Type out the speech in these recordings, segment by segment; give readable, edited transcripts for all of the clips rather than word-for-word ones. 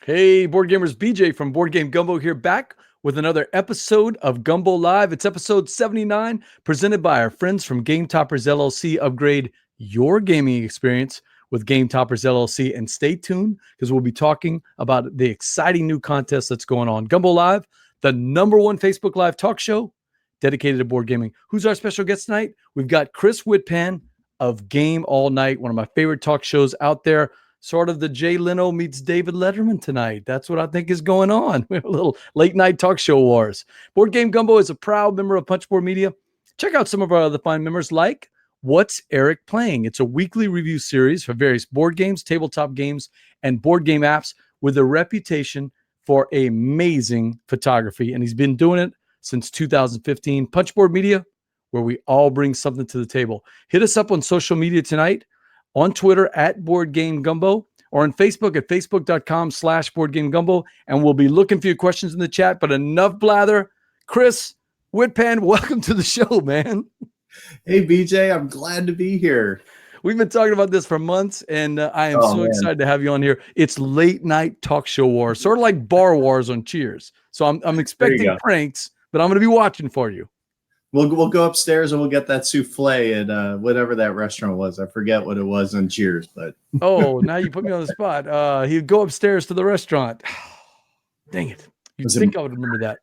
Hey, board gamers, BJ from Board Game Gumbo here, back with another episode of Gumbo Live. It's episode 79, presented by our friends from Game Toppers LLC. Upgrade your gaming experience with Game Toppers LLC, and stay tuned because we'll be talking about the exciting new contest that's going on. Gumbo Live, the #1 Facebook Live talk show dedicated to board gaming. Who's our special guest tonight? We've got Chris Whitpan of Game All Nite, one of my favorite talk shows out there. Sort of the Jay Leno meets David Letterman tonight. That's what I think is going on. We have a little late night talk show wars. Board Game Gumbo is a proud member of Punchboard Media. Check out some of our other fine members like What's Eric Playing? It's a weekly review series for various board games, tabletop games, and board game apps with a reputation for amazing photography. And he's been doing it since 2015. Punchboard Media, where we all bring something to the table. Hit us up on social media tonight. On Twitter at Board Game Gumbo, or on Facebook at facebook.com/Board Game Gumbo. And we'll be looking for your questions in the chat, but enough blather. Chris Whitpan, welcome to the show, man. Hey, BJ, I'm glad to be here. We've been talking about this for months, and I am excited to have you on here. It's late night talk show wars, sort of like bar wars on Cheers. So I'm expecting pranks, but I'm going to be watching for you. We'll go upstairs and we'll get that souffle at whatever that restaurant was. I forget what it was on Cheers, but oh, now you put me on the spot. He'd go upstairs to the restaurant. Dang it! You'd think I would remember that.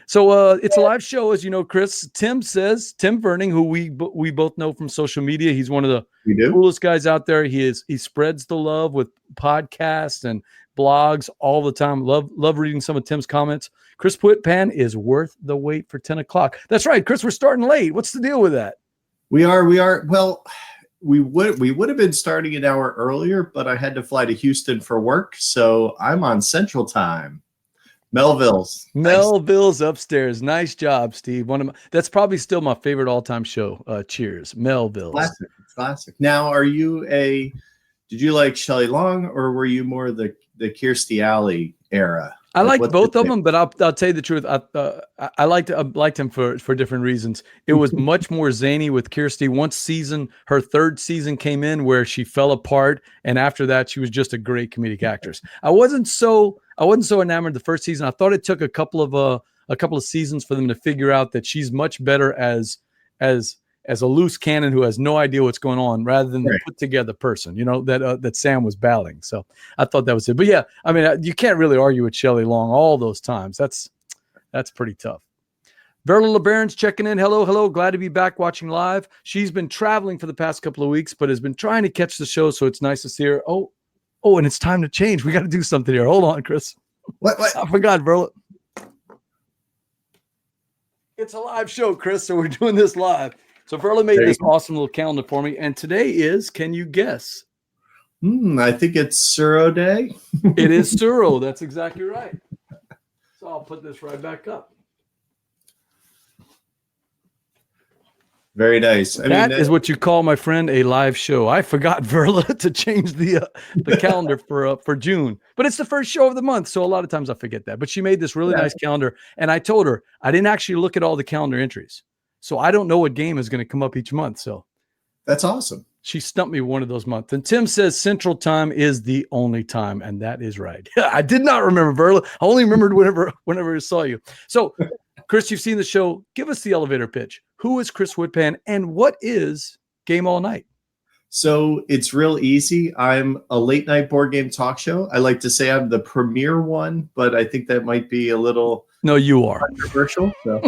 So it's a live show, as you know, Chris. Tim Verning, who we both know from social media. He's one of the coolest guys out there. He spreads the love with podcasts and blogs all the time. Love reading some of Tim's comments. Chris Whitpan is worth the wait for 10 o'clock. That's right, Chris. We're starting late. What's the deal with that? We are. Well, we would have been starting an hour earlier, but I had to fly to Houston for work, so I'm on Central Time. Melville's upstairs. Nice job, Steve. That's probably still my favorite all-time show. Cheers, Melville's. Classic. Now, did you like Shelley Long, or were you more the Kirstie Alley era? I liked both of them, but I'll tell you the truth. I liked him for different reasons. It was much more zany with Kirstie. Her third season came in where she fell apart, and after that, she was just a great comedic actress. I wasn't so enamored the first season. I thought it took a couple of seasons for them to figure out that she's much better as a loose cannon who has no idea what's going on, rather than the put together person, that Sam was battling. So I thought that was it. But yeah, I mean, you can't really argue with Shelley Long all those times. That's pretty tough. Verla LeBaron's checking in. Hello. Glad to be back watching live. She's been traveling for the past couple of weeks, but has been trying to catch the show. So it's nice to see her. Oh, and it's time to change. We got to do something here. Hold on, Chris. What? I forgot, Verla. It's a live show, Chris. So we're doing this live. So Verla made this awesome little calendar for me, and today is, can you guess? I think it's Suro Day. It is Suro. That's exactly right. So I'll put this right back up. Very nice. That is what you call, my friend, a live show. I forgot, Verla, to change the calendar for June, but it's the first show of the month, so a lot of times I forget that. But she made this really nice calendar, and I told her I didn't actually look at all the calendar entries. So I don't know what game is going to come up each month. So that's awesome. She stumped me one of those months. And Tim says Central Time is the only time. And that is right. I did not remember, Verla. I only remembered whenever I saw you. So, Chris, you've seen the show. Give us the elevator pitch. Who is Chris Whitpan, and what is Game All Nite? So it's real easy. I'm a late night board game talk show. I like to say I'm the premier one, but I think that might be a little controversial. So.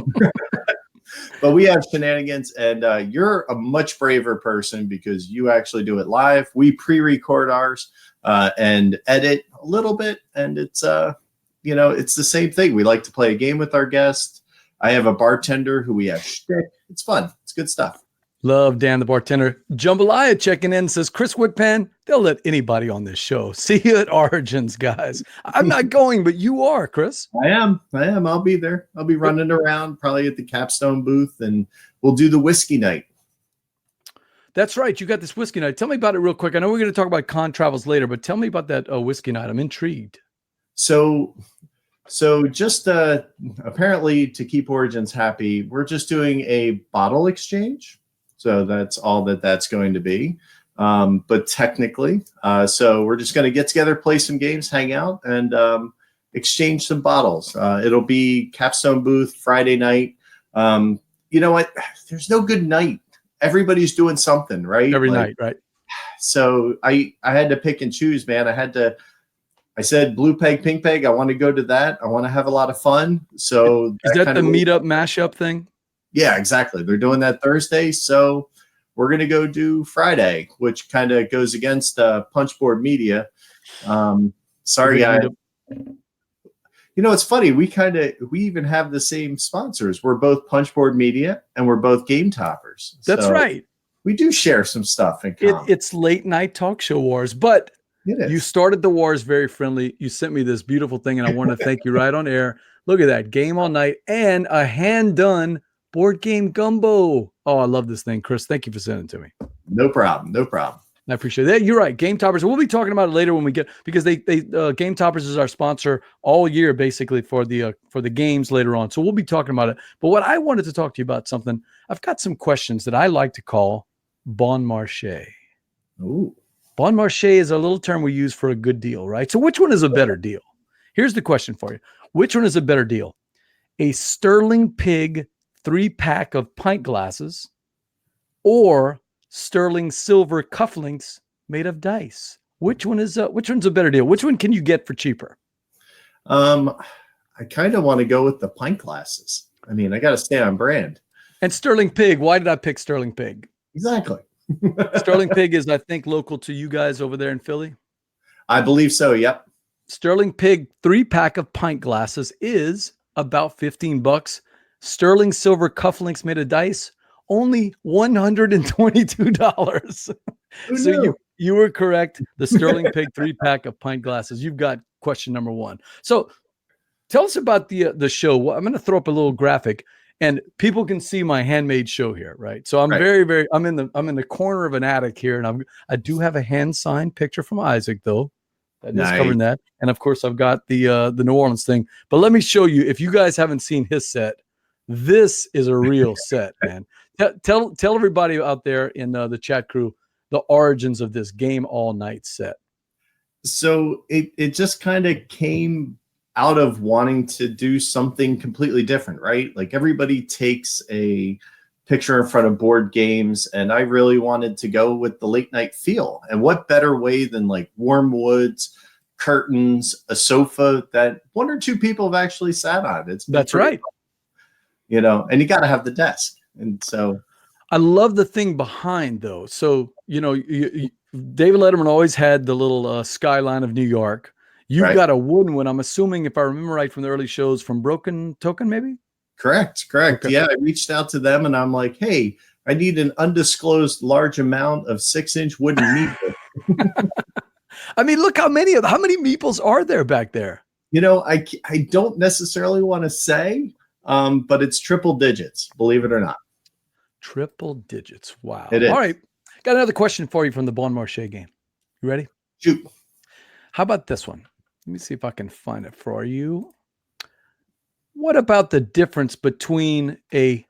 But we have shenanigans, and you're a much braver person because you actually do it live. We pre-record ours and edit a little bit, and it's it's the same thing. We like to play a game with our guests. I have a bartender who we have shtick. It's fun. It's good stuff. Love Dan the bartender. Jambalaya checking in says, Chris Whitpan, they'll let anybody on this show. See you at Origins, guys. I'm not going, but you are, Chris. I am. I'll be there. I'll be running around, probably at the Capstone booth, and we'll do the whiskey night. That's right. You got this whiskey night. Tell me about it real quick. I know we're going to talk about con travels later, but tell me about that whiskey night. I'm intrigued. So just apparently to keep Origins happy, we're just doing a bottle exchange. So that's all that's going to be. but technically. So we're just going to get together, play some games, hang out, and exchange some bottles. It'll be Capstone booth Friday night. You know what? There's no good night. Everybody's doing something, right? Every night, right? So I had to pick and choose, man. I said blue peg, pink peg. I want to go to that. I want to have a lot of fun. So is that the meetup mashup thing? Yeah, exactly. They're doing that Thursday. So we're going to go do Friday, which kind of goes against Punchboard Media. Sorry, guys. You know, it's funny. We even have the same sponsors. We're both Punchboard Media and we're both Game Toppers. That's right. We do share some stuff in common. It's late night talk show wars, but you started the wars very friendly. You sent me this beautiful thing, and I want to thank you right on air. Look at that, Game All Nite and a hand-done board game Gumbo. Oh, I love this thing, Chris. Thank you for sending it to me. No problem. No problem. I appreciate that. You're right. Game Toppers. We'll be talking about it later when we get, because they Game Toppers is our sponsor all year, basically for the games later on. So we'll be talking about it. But what I wanted to talk to you about something. I've got some questions that I like to call bon marché. Ooh. Bon marché is a little term we use for a good deal, right? So which one is a better deal? Here's the question for you. Which one is a better deal? A Sterling Pig 3-pack of pint glasses or sterling silver cufflinks made of dice? Which one's a better deal? Which one can you get for cheaper? I kind of want to go with the pint glasses. I mean, I got to stay on brand. And Sterling Pig, why did I pick Sterling Pig? Exactly. Sterling Pig is, I think, local to you guys over there in Philly. I believe so. Yep. Sterling Pig 3-pack of pint glasses is about $15. Sterling silver cufflinks made of dice, only $122. So you were correct. The Sterling Pig 3-pack of pint glasses. You've got question number one. So tell us about the show. I'm going to throw up a little graphic, and people can see my handmade show here, right? So I'm very I'm in the corner of an attic here, and I do have a hand signed picture from Isaac though. That is covering that, and of course I've got the New Orleans thing. But let me show you. If you guys haven't seen his set, this is a real set, man. Tell everybody out there in the chat crew the origins of this Game All Nite set. So it just kind of came out of wanting to do something completely different, right? Like everybody takes a picture in front of board games, and I really wanted to go with the late night feel. And what better way than like warm woods, curtains, a sofa that one or two people have actually sat on. That's right. Fun. You know, and you got to have the desk. And so I love the thing behind though. So, you know, David Letterman always had the little skyline of New York. You've got a wooden one. I'm assuming, if I remember right from the early shows, from Broken Token, maybe? Correct. Okay. Yeah, I reached out to them and I'm like, hey, I need an undisclosed large amount of 6-inch wooden meeple. I mean, look how many meeples are there back there? You know, I don't necessarily want to say, but it's triple digits, believe it or not. Triple digits. Wow. It is. All right. Got another question for you from the Bon Marché game. You ready? Shoot. How about this one? Let me see if I can find it for you. What about the difference between a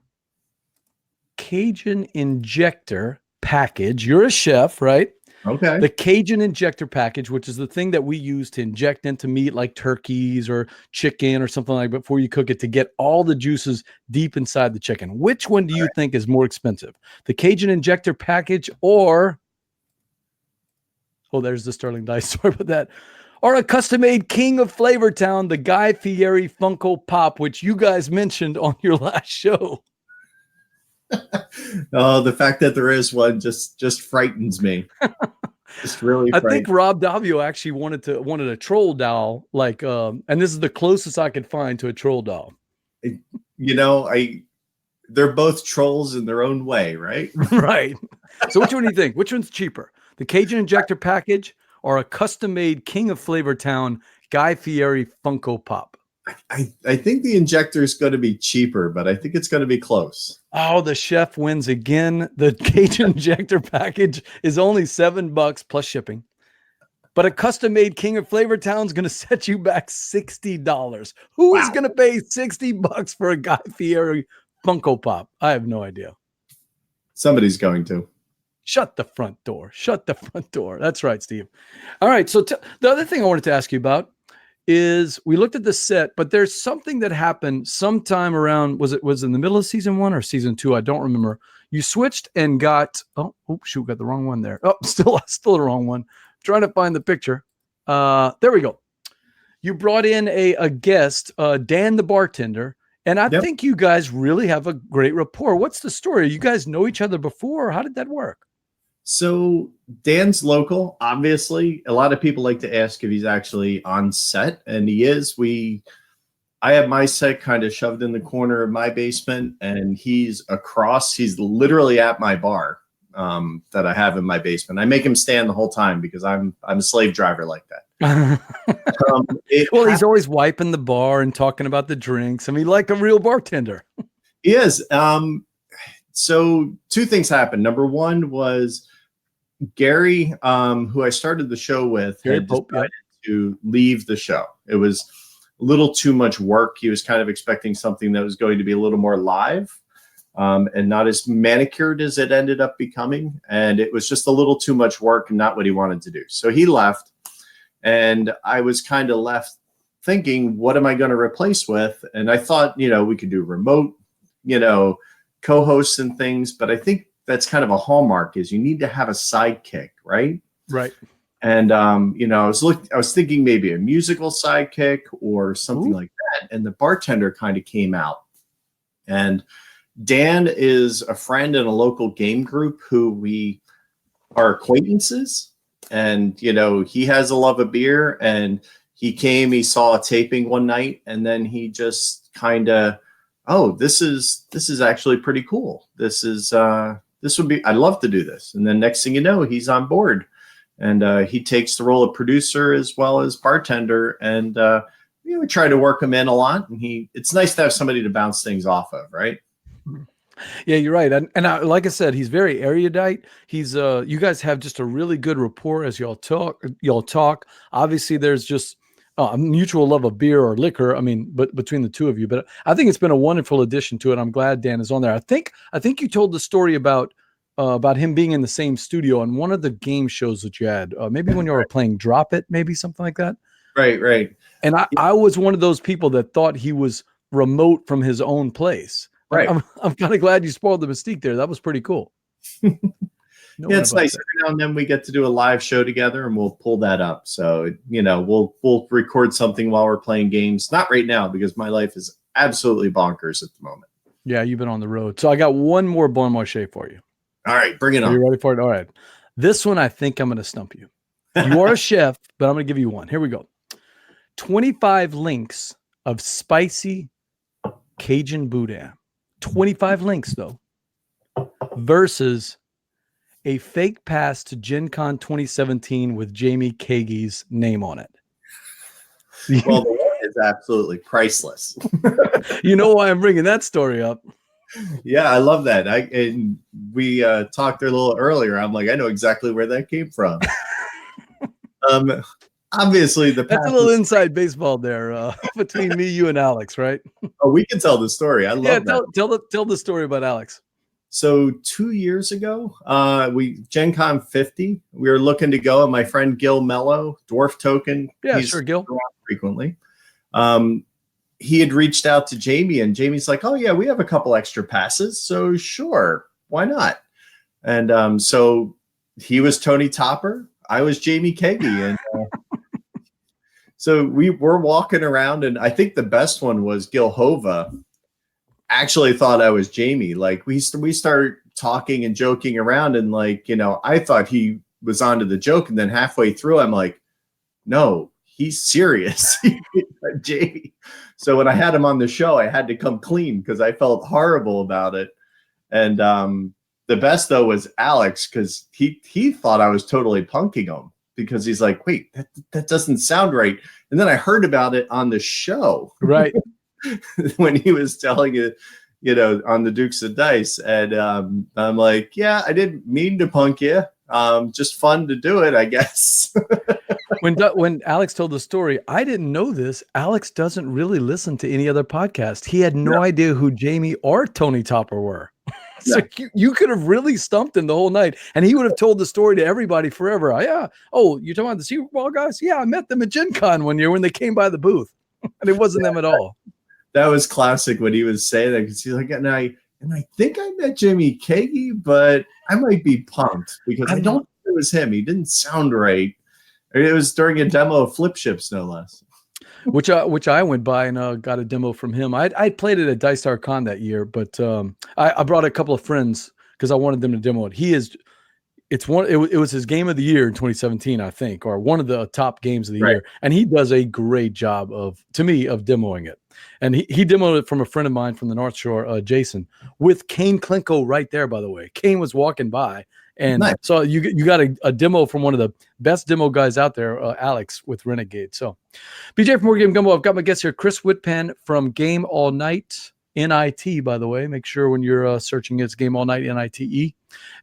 Cajun injector package? You're a chef, right? Okay. The Cajun injector package, which is the thing that we use to inject into meat like turkeys or chicken or something like that before you cook it, to get all the juices deep inside the chicken. Which one do you think is more expensive? The Cajun injector package or... Oh, there's the Sterling dice. Sorry about that. Or a custom-made King of Flavortown, the Guy Fieri Funko Pop, which you guys mentioned on your last show. Oh, the fact that there is one just frightens me. Just really I think Rob Davio actually wanted a troll doll, like and this is the closest I could find to a troll doll. You know, they're both trolls in their own way, right? Right. So which one do you think? Which one's cheaper? The Cajun injector package or a custom-made King of Flavortown Guy Fieri Funko Pop? I think the injector is going to be cheaper, but I think it's going to be close. Oh, the chef wins again. The Cajun injector package is only $7 plus shipping. But a custom-made King of Flavortown is going to set you back $60. Who is going to pay $60 for a Guy Fieri Funko Pop? I have no idea. Somebody's going to. Shut the front door. Shut the front door. That's right, Steve. All right. So the other thing I wanted to ask you about is we looked at the set, but there's something that happened sometime around, was in the middle of season 1 or season 2? I don't remember. You switched and got, shoot, got the wrong one there. Oh, still the wrong one. Trying to find the picture. There we go. You brought in a guest, Dan the bartender, and I think you guys really have a great rapport. What's the story? You guys know each other before, or how did that work? So Dan's local, obviously. A lot of people like to ask if he's actually on set, and he is. I have my set kind of shoved in the corner of my basement, and he's across. He's literally at my bar that I have in my basement. I make him stand the whole time because I'm a slave driver like that. He's always wiping the bar and talking about the drinks. I mean, like a real bartender. He is. So 2 things happened. Number 1 was Gary, who I started the show with, had decided to leave the show. It was a little too much work. He was kind of expecting something that was going to be a little more live and not as manicured as it ended up becoming. And it was just a little too much work and not what he wanted to do. So he left, and I was kind of left thinking, what am I going to replace with? And I thought, we could do remote, co-hosts and things, but I think that's kind of a hallmark is you need to have a sidekick, right? Right. And I was thinking maybe a musical sidekick or something like that. And the bartender kind of came out. And Dan is a friend in a local game group who we are acquaintances. And he has a love of beer, and he saw a taping one night, and then he just kind of, this is actually pretty cool. I'd love to do this. And then next thing you know, he's on board, and he takes the role of producer as well as bartender. And we try to work him in a lot. And it's nice to have somebody to bounce things off of, right? Yeah, you're right. And like I said, he's very erudite. He's you guys have just a really good rapport as y'all talk. Obviously, there's just a mutual love of beer or liquor. I mean, but between the two of you, but I think it's been a wonderful addition to it. I'm glad Dan is on there. I think you told the story about him being in the same studio on one of the game shows that you had, maybe when you were playing Drop It, maybe something like that. Right. And I was one of those people that thought he was remote from his own place. Right. I'm kind of glad you spoiled the mystique there. That was pretty cool. It's nice. Every now and then we get to do a live show together, and we'll pull that up. So, we'll record something while we're playing games. Not right now, because my life is absolutely bonkers at the moment. Yeah, you've been on the road. So I got one more Bon Marché for you. All right, bring it on. Are you ready for it? All right. This one, I think I'm going to stump you. You are a chef, but I'm going to give you one. Here we go. 25 links of spicy Cajun boudin. 25 links, though, versus a fake pass to Gen Con 2017 with Jamie Kagi's name on it. Well, the one is absolutely priceless. You know why I'm bringing that story up? Yeah, I love that. And we talked there a little earlier. I'm like, I know exactly where that came from. Obviously, that's a little inside baseball there between me, you, and Alex, right? Oh, we can tell the story. I love that. Tell the story about Alex. So 2 years ago, Gen Con 50, we were looking to go, and my friend Gil Mello, Dwarf Token, sure, Gil, frequently. He had reached out to Jamie, and Jamie's like, "Oh yeah, we have a couple extra passes, so sure, why not?" And so he was Tony Topper, I was Jamie Kagi, and so we were walking around, and I think the best one was Gil Hova actually thought I was Jamie. Like we started talking and joking around, and I thought he was onto the joke, and then halfway through, I'm like, no, he's serious. Jamie. So when I had him on the show, I had to come clean because I felt horrible about it. And the best though was Alex, because he thought I was totally punking him, because he's like, wait, that doesn't sound right. And then I heard about it on the show. Right. When he was telling it, on the Dukes of Dice. And I'm like, yeah, I didn't mean to punk you. Just fun to do it, I guess. When Alex told the story, I didn't know this. Alex doesn't really listen to any other podcast. He had no idea who Jamie or Tony Topper were. So you could have really stumped him the whole night, and he would have told the story to everybody forever. Yeah. Oh, you're talking about the Super Bowl guys? Yeah, I met them at Gen Con one year when they came by the booth, and it wasn't them at all. That was classic when he was saying that, because he's like, and I think I met Jimmy Kagi, but I might be punked because I don't think it was him. He didn't sound right. It was during a demo of Flip Ships, no less. Which I went by and got a demo from him. I played it at Dice Star Con that year, but I brought a couple of friends because I wanted them to demo it. It was his game of the year in 2017, I think, or one of the top games of the year. And he does a great job of demoing it. And he demoed it from a friend of mine from the North Shore, Jason, with Kane Klinko right there, by the way. Kane was walking by. And so you got a demo from one of the best demo guys out there, Alex with Renegade. So BJ from Board Game Gumbo, I've got my guest here, Chris Whitpan from Game All Nite, NIT, by the way. Make sure when you're searching it's Game All Nite, NITE.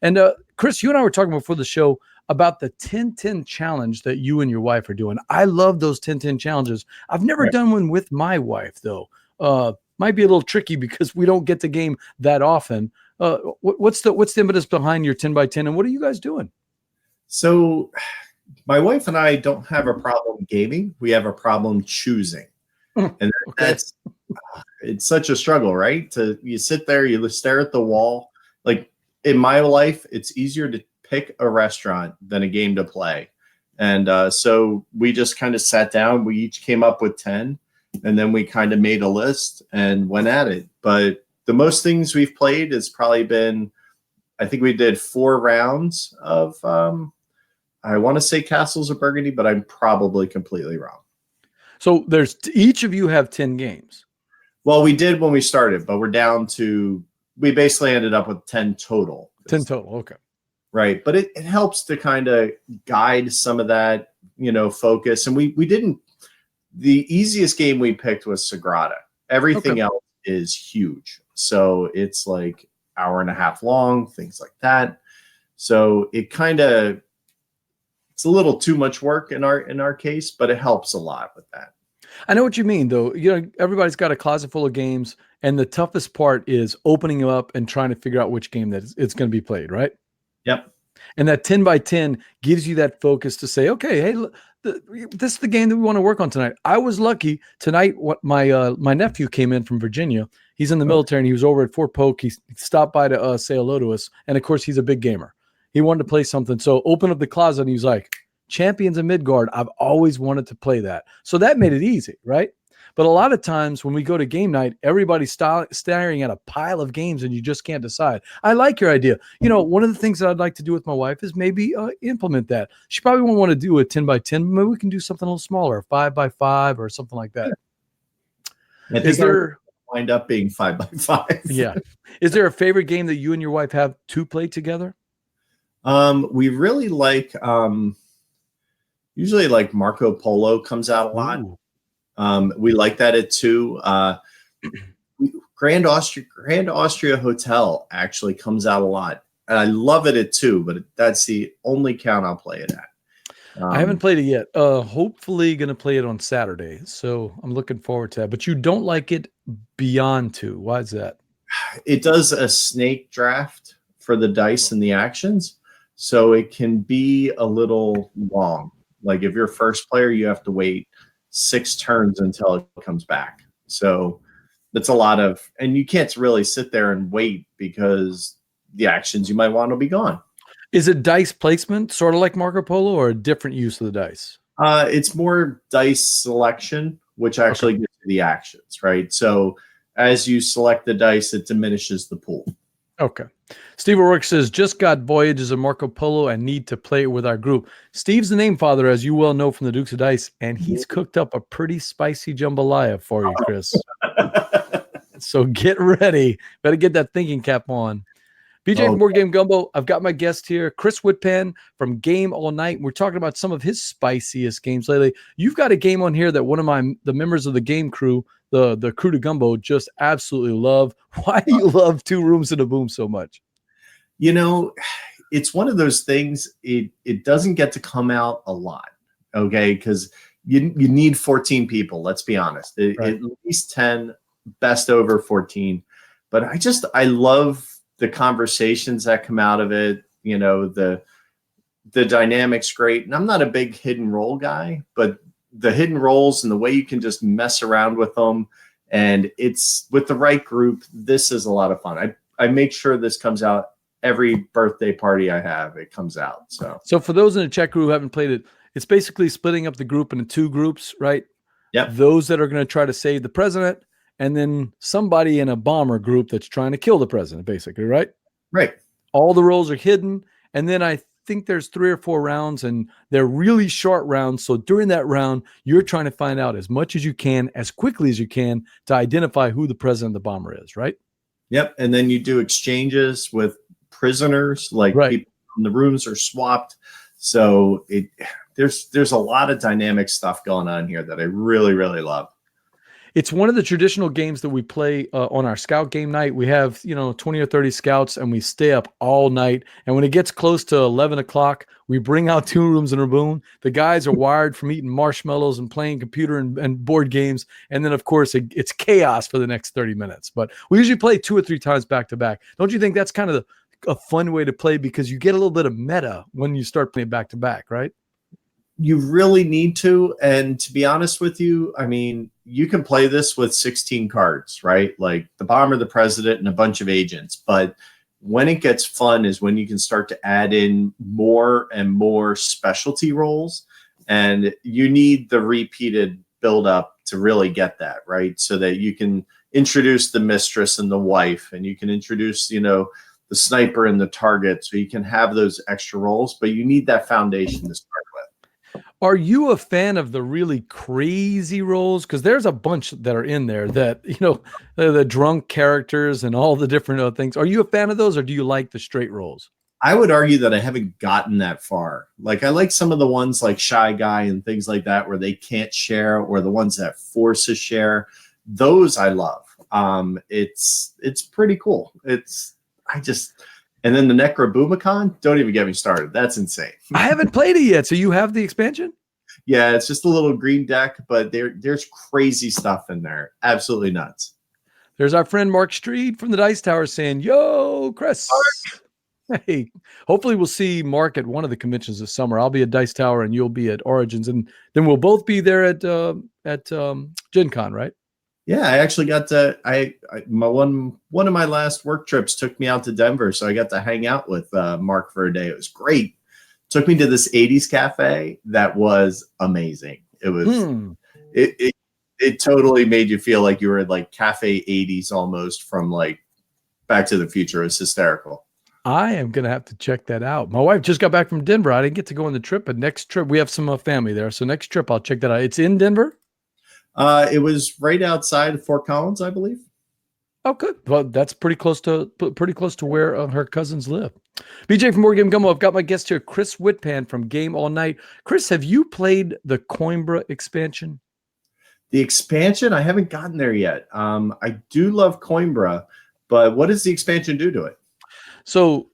And Chris, you and I were talking before the show about the 10-10 challenge that you and your wife are doing. I love those 10-10 challenges. I've never done one with my wife, though. Might be a little tricky because we don't get the game that often. What's the impetus behind your 10 by 10, and what are you guys doing? So my wife and I don't have a problem gaming. We have a problem choosing. And that's it's such a struggle, right? You sit there, you stare at the wall. Like in my life, it's easier to pick a restaurant than a game to play. And so we just kind of sat down. We each came up with 10, and then we kind of made a list and went at it. But the most things we've played has probably been, I think we did 4 rounds of, I want to say Castles of Burgundy, but I'm probably completely wrong. So each of you have 10 games. Well, we did when we started, but we're down to, we basically ended up with 10 total. 10 total, okay. Right, but it helps to kind of guide some of that, focus. And we didn't, the easiest game we picked was Sagrada. Everything else is huge. So it's like hour and a half long, things like that. So it kind of, it's a little too much work in our case, but it helps a lot with that. I know what you mean, though. Everybody's got a closet full of games, and the toughest part is opening them up and trying to figure out which game that it's going to be played, right? Yep. And that 10 by 10 gives you that focus to say, okay, hey, look, this is the game that we want to work on tonight. I was lucky tonight. What my nephew came in from Virginia. He's in the military, and he was over at Fort Polk. He stopped by to say hello to us, and of course, he's a big gamer. He wanted to play something, so opened up the closet, and he was like, Champions of Midgard, I've always wanted to play that. So that made it easy, right? But a lot of times when we go to game night, everybody's staring at a pile of games and you just can't decide. I like your idea. One of the things that I'd like to do with my wife is maybe implement that. She probably won't want to do a 10 by 10, but maybe we can do something a little smaller, 5 by 5 or something like that. Is there wind up being 5 by 5? Yeah. Is there a favorite game that you and your wife have to play together? We really like usually like Marco Polo comes out a lot. Ooh. We like that at 2. Grand Austria Hotel actually comes out a lot. And I love it at 2, but that's the only count I'll play it at. I haven't played it yet. Hopefully going to play it on Saturday. So I'm looking forward to that. But you don't like it beyond 2. Why is that? It does a snake draft for the dice and the actions. So it can be a little long. Like if you're first player, you have to wait 6 turns until it comes back. So that's a lot of, and you can't really sit there and wait because the actions you might want to be gone. Is it dice placement, sort of like Marco Polo, or a different use of the dice? It's more dice selection, which actually gives you the actions, right? So as you select the dice, it diminishes the pool. Okay. Steve O'Rourke says, just got Voyages of Marco Polo and need to play it with our group. Steve's the name father, as you well know from the Dukes of Dice, and he's cooked up a pretty spicy jambalaya for you, Chris. So get ready. Better get that thinking cap on. BJ from Board Game Gumbo, I've got my guest here, Chris Whitpan from Game All Nite. We're talking about some of his spiciest games lately. You've got a game on here that one of the members of the game crew, the crew to Gumbo, just absolutely love. Why do you love Two Rooms and a Boom so much? It's one of those things, it doesn't get to come out a lot, okay? Because you need 14 people, let's be honest. At least 10, best over 14. But I love the conversations that come out of it, you know, the dynamic's great. And I'm not a big hidden role guy, but the hidden roles and the way you can just mess around with them, and it's with the right group, this is a lot of fun. I make sure this comes out every birthday party I have, it comes out. So for those in the chat crew who haven't played it, it's basically splitting up the group into 2 groups, right? Yep. Those that are going to try to save the president, and then somebody in a bomber group that's trying to kill the president, basically, right? Right. All the roles are hidden. And then I think there's 3 or 4 rounds, and they're really short rounds. So during that round, you're trying to find out as much as you can, as quickly as you can, to identify who the president of the bomber is, right? Yep. And then you do exchanges with prisoners, like people in the rooms are swapped. So there's a lot of dynamic stuff going on here that I really, really love. It's one of the traditional games that we play on our scout game night. We have, 20 or 30 scouts, and we stay up all night. And when it gets close to 11 o'clock, we bring out Two Rooms in a Boom. The guys are wired from eating marshmallows and playing computer and board games. And then, of course, it's chaos for the next 30 minutes. But we usually play 2 or 3 times back to back. Don't you think that's kind of a fun way to play, because you get a little bit of meta when you start playing back to back, right? You really need to. And to be honest with you, I mean, you can play this with 16 cards, right? Like the bomber, the president, and a bunch of agents. But when it gets fun is when you can start to add in more and more specialty roles. And you need the repeated build up to really get that, right? So that you can introduce the mistress and the wife, and you can introduce, the sniper and the target. So you can have those extra roles, but you need that foundation to start with. Are you a fan of the really crazy roles? Because there's a bunch that are in there that, the drunk characters and all the different things. Are you a fan of those, or do you like the straight roles? I would argue that I haven't gotten that far. Like I like some of the ones like Shy Guy and things like that where they can't share, or the ones that force a share. Those I love. It's pretty cool. And then the Necrobumicon, don't even get me started. That's insane. I haven't played it yet. So you have the expansion? Yeah, it's just a little green deck, but there's crazy stuff in there. Absolutely nuts. There's our friend Mark Street from the Dice Tower saying, "Yo, Chris." Mark. Hey, hopefully we'll see Mark at one of the conventions this summer. I'll be at Dice Tower and you'll be at Origins, and then we'll both be there at Gen Con, right? Yeah, I actually got to. One of my last work trips took me out to Denver, so I got to hang out with Mark for a day. It was great. Took me to this '80s cafe that was amazing. It was it totally made you feel like you were in like cafe '80s almost, from like Back to the Future. It was hysterical. I am gonna have to check that out. My wife just got back from Denver. I didn't get to go on the trip, but next trip we have some family there. So next trip I'll check that out. It's in Denver. It was right outside of Fort Collins, I believe. Oh, good. Well, that's pretty close to where her cousins live. BJ from Board Game Gumbo. I've got my guest here, Chris Whitpan from Game All Nite. Chris, have you played the Coimbra expansion? The expansion, I haven't gotten there yet. I do love Coimbra, but what does the expansion do to it? So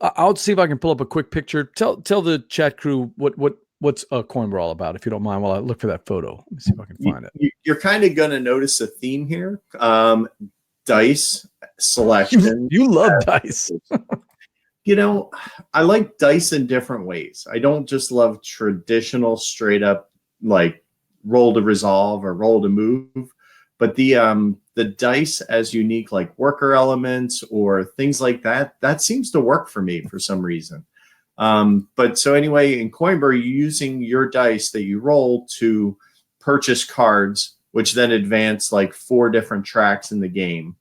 I'll see if I can pull up a quick picture. Tell the chat crew what's Coimbra all about, if you don't mind, while I look for that photo. Let me see if I can find it. You're kind of going to notice a theme here. Dice selection. You love dice. I like dice in different ways. I don't just love traditional straight up like roll to resolve or roll to move, but the dice as unique like worker elements or things like that seems to work for me for some reason. But so anyway, in Coimbra, you're using your dice that you roll to purchase cards, which then advance like 4 different tracks in the game.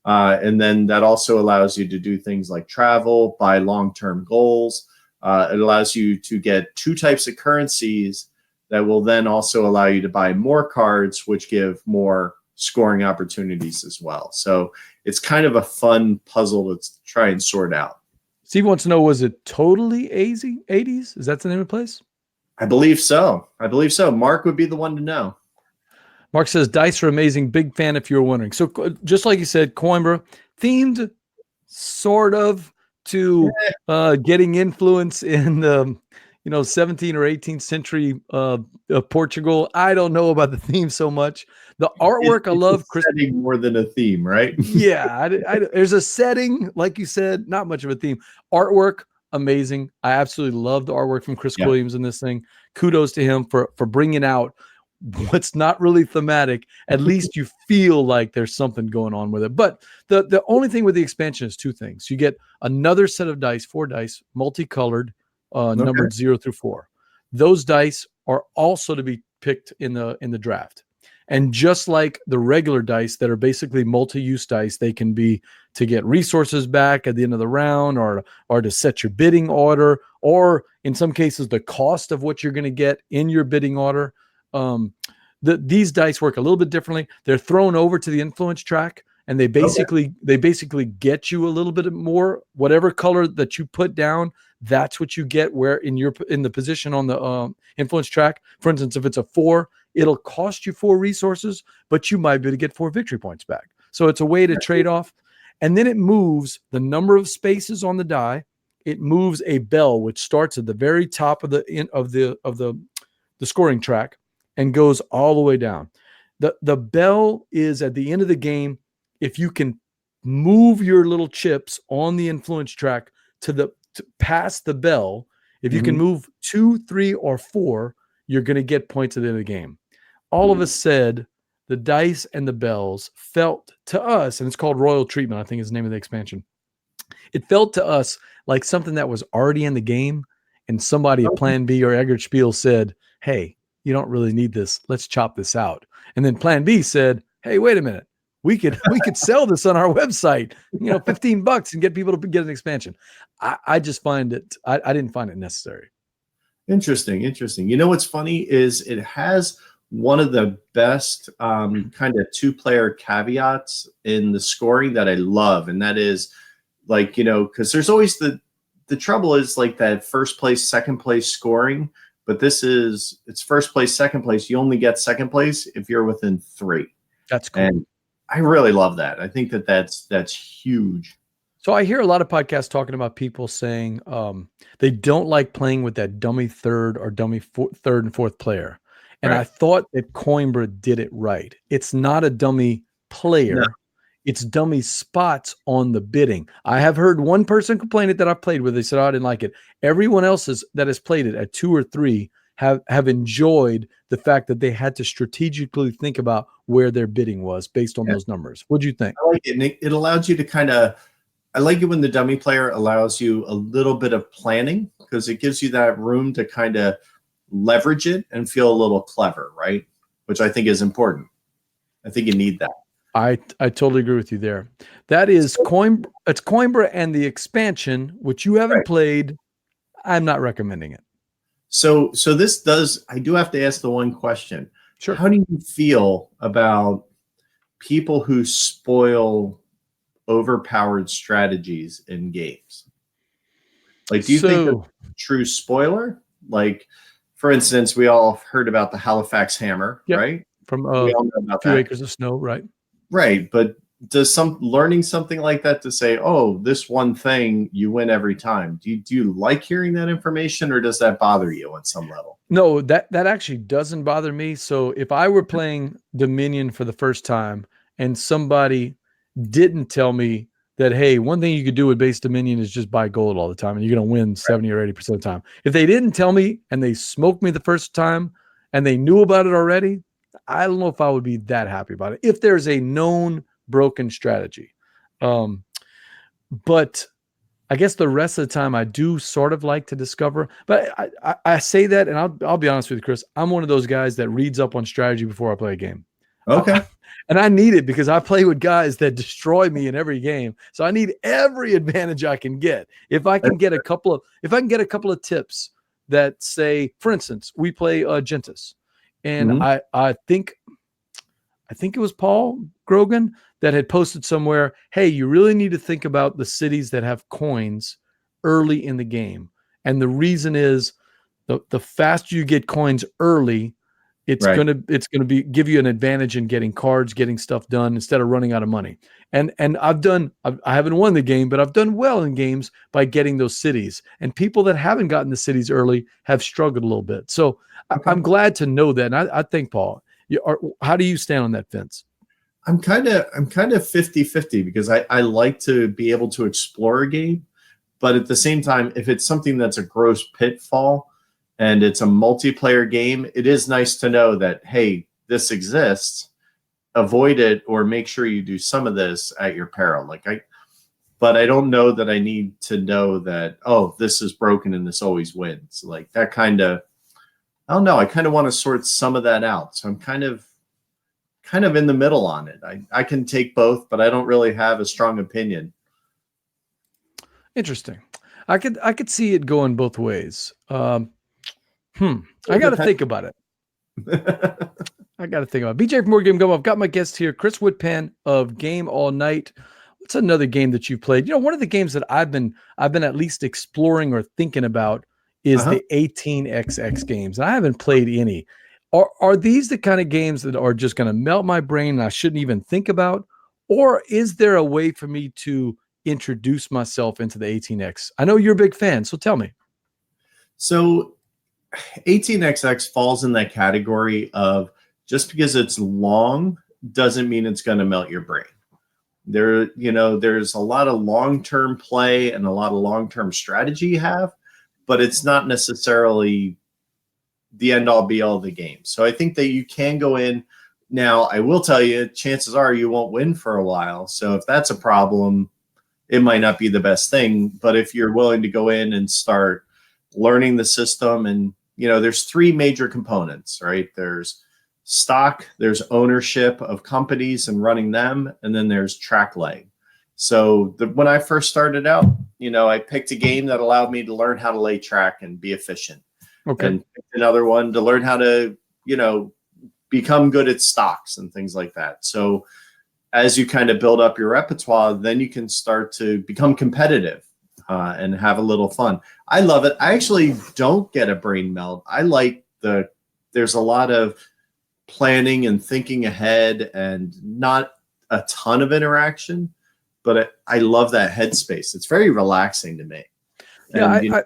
And then that also allows you to do things like travel, buy long-term goals. It allows you to get 2 types of currencies that will then also allow you to buy more cards, which give more scoring opportunities as well. So it's kind of a fun puzzle to try and sort out. Steve wants to know, was it totally 80s? Is that the name of the place? I believe so. Mark would be the one to know. Mark says, dice are amazing. Big fan if you were wondering. So just like you said, Coimbra, themed sort of to getting influence in the, 17th or 18th century Portugal. I don't know about the theme so much. The artwork I love. Chris, setting more than a theme, right? Yeah, there's a setting, like you said, not much of a theme. Artwork, amazing. I absolutely love the artwork from Chris Williams in this thing. Kudos to him for bringing out what's not really thematic. At least you feel like there's something going on with it. But the only thing with the expansion is two things. You get another set of dice, 4 dice, multicolored, numbered 0 through 4. Those dice are also to be picked in the draft. And just like the regular dice that are basically multi-use dice, they can be to get resources back at the end of the round, or to set your bidding order, or in some cases the cost of what you're going to get in your bidding order. These dice work a little bit differently. They're thrown over to the influence track, and they basically get you a little bit more. Whatever color that you put down, that's what you get where in the position on the influence track. For instance, if it's a 4, it'll cost you 4 resources, but you might be able to get 4 victory points back. So it's a way to trade off. And then it moves the number of spaces on the die. It moves a bell, which starts at the very top of the scoring track and goes all the way down. The bell is at the end of the game. If you can move your little chips on the influence track to past the bell, if you can move 2, 3, or 4, you're going to get points at the end of the game. All of us said the dice and the bells felt to us, and it's called Royal Treatment, I think is the name of the expansion. It felt to us like something that was already in the game, and somebody at Plan B or Eggert Spiel said, hey, you don't really need this. Let's chop this out. And then Plan B said, hey, wait a minute. We could sell this on our website, $15 and get people to get an expansion. I just find it, I didn't find it necessary. Interesting. You know what's funny is it has one of the best kind of 2-player caveats in the scoring that I love, and that is because there's always the trouble is like that first place, second place scoring, but it's first place, second place. You only get second place if you're within 3. That's cool. And I really love that. I think that's huge. So I hear a lot of podcasts talking about people saying they don't like playing with that dummy third or dummy third and fourth player. And I thought that Coimbra did it right. It's not a dummy player. No. It's dummy spots on the bidding. I have heard one person complain it that I've played with. They said, oh, I didn't like it. Everyone else that has played it at 2 or 3 have enjoyed the fact that they had to strategically think about where their bidding was based on those numbers. What do you think? I like it. And it allows you to I like it when the dummy player allows you a little bit of planning, because it gives you that room to kind of leverage it and feel a little clever, right? Which I think is important. I think you need that. I totally agree with you there. That is Coimbra. It's Coimbra and the expansion, which you haven't played. I'm not recommending it. So this does. I do have to ask the one question. Sure. How do you feel about people who spoil overpowered strategies in games? Like, do you think that's a true spoiler? Like, for instance, we all heard about the Halifax Hammer, right? From we all know about Few Acres of Snow, right? Right, but does learning something like that to say, oh, this one thing you win every time? Do you like hearing that information, or does that bother you on some level? No, that actually doesn't bother me. So if I were playing Dominion for the first time and somebody didn't tell me that, hey, one thing you could do with base Dominion is just buy gold all the time and you're going to win 70 or 80% of the time. If they didn't tell me and they smoked me the first time and they knew about it already, I don't know if I would be that happy about it. If there's a known broken strategy. But I guess the rest of the time I do sort of like to discover, but I say that, and I'll be honest with you, Chris, I'm one of those guys that reads up on strategy before I play a game. Okay. And I need it because I play with guys that destroy me in every game. So I need every advantage I can get. If I can get a couple of tips that say, for instance, we play Gentis, and I think it was Paul Grogan that had posted somewhere, hey, you really need to think about the cities that have coins early in the game. And the reason is the faster you get coins early, it's gonna give you an advantage in getting cards, getting stuff done instead of running out of money. And I haven't won the game, but I've done well in games by getting those cities. And people that haven't gotten the cities early have struggled a little bit. So I'm glad to know that. And I think, Paul, how do you stand on that fence? I'm kind of 50-50 because I like to be able to explore a game, but at the same time, if it's something that's a gross pitfall and it's a multiplayer game, it is nice to know that, hey, this exists. Avoid it or make sure you do some of this at your peril. But I don't know that I need to know that, oh, this is broken and this always wins. Like that kind of, I don't know. I kind of want to sort some of that out. So I'm kind of in the middle on it. I can take both, but I don't really have a strong opinion. Interesting. I could see it going both ways. I got to think about it. I got to think about it. BJ from Board Game Gumbo. I've got my guest here, Chris Whitpan of Game All Nite. What's another game that you played? One of the games that I've been at least exploring or thinking about is the 18xx games. And I haven't played any. Are these the kind of games that are just going to melt my brain and I shouldn't even think about? Or is there a way for me to introduce myself into the 18x? I know you're a big fan, so tell me. So 18xx falls in that category of just because it's long doesn't mean it's going to melt your brain. There's a lot of long-term play and a lot of long-term strategy you have, but it's not necessarily the end-all be-all of the game. So I think that you can go in. Now, I will tell you, chances are you won't win for a while. So if that's a problem, it might not be the best thing. But if you're willing to go in and start learning the system, and there's three major components, right? There's stock, there's ownership of companies and running them, and then there's track laying. So when I first started out, I picked a game that allowed me to learn how to lay track and be efficient. Okay. And picked another one to learn how to, become good at stocks and things like that. So as you kind of build up your repertoire, then you can start to become competitive and have a little fun. I love it. I actually don't get a brain melt. I like there's a lot of planning and thinking ahead and not a ton of interaction, but I love that headspace. It's very relaxing to me. Yeah,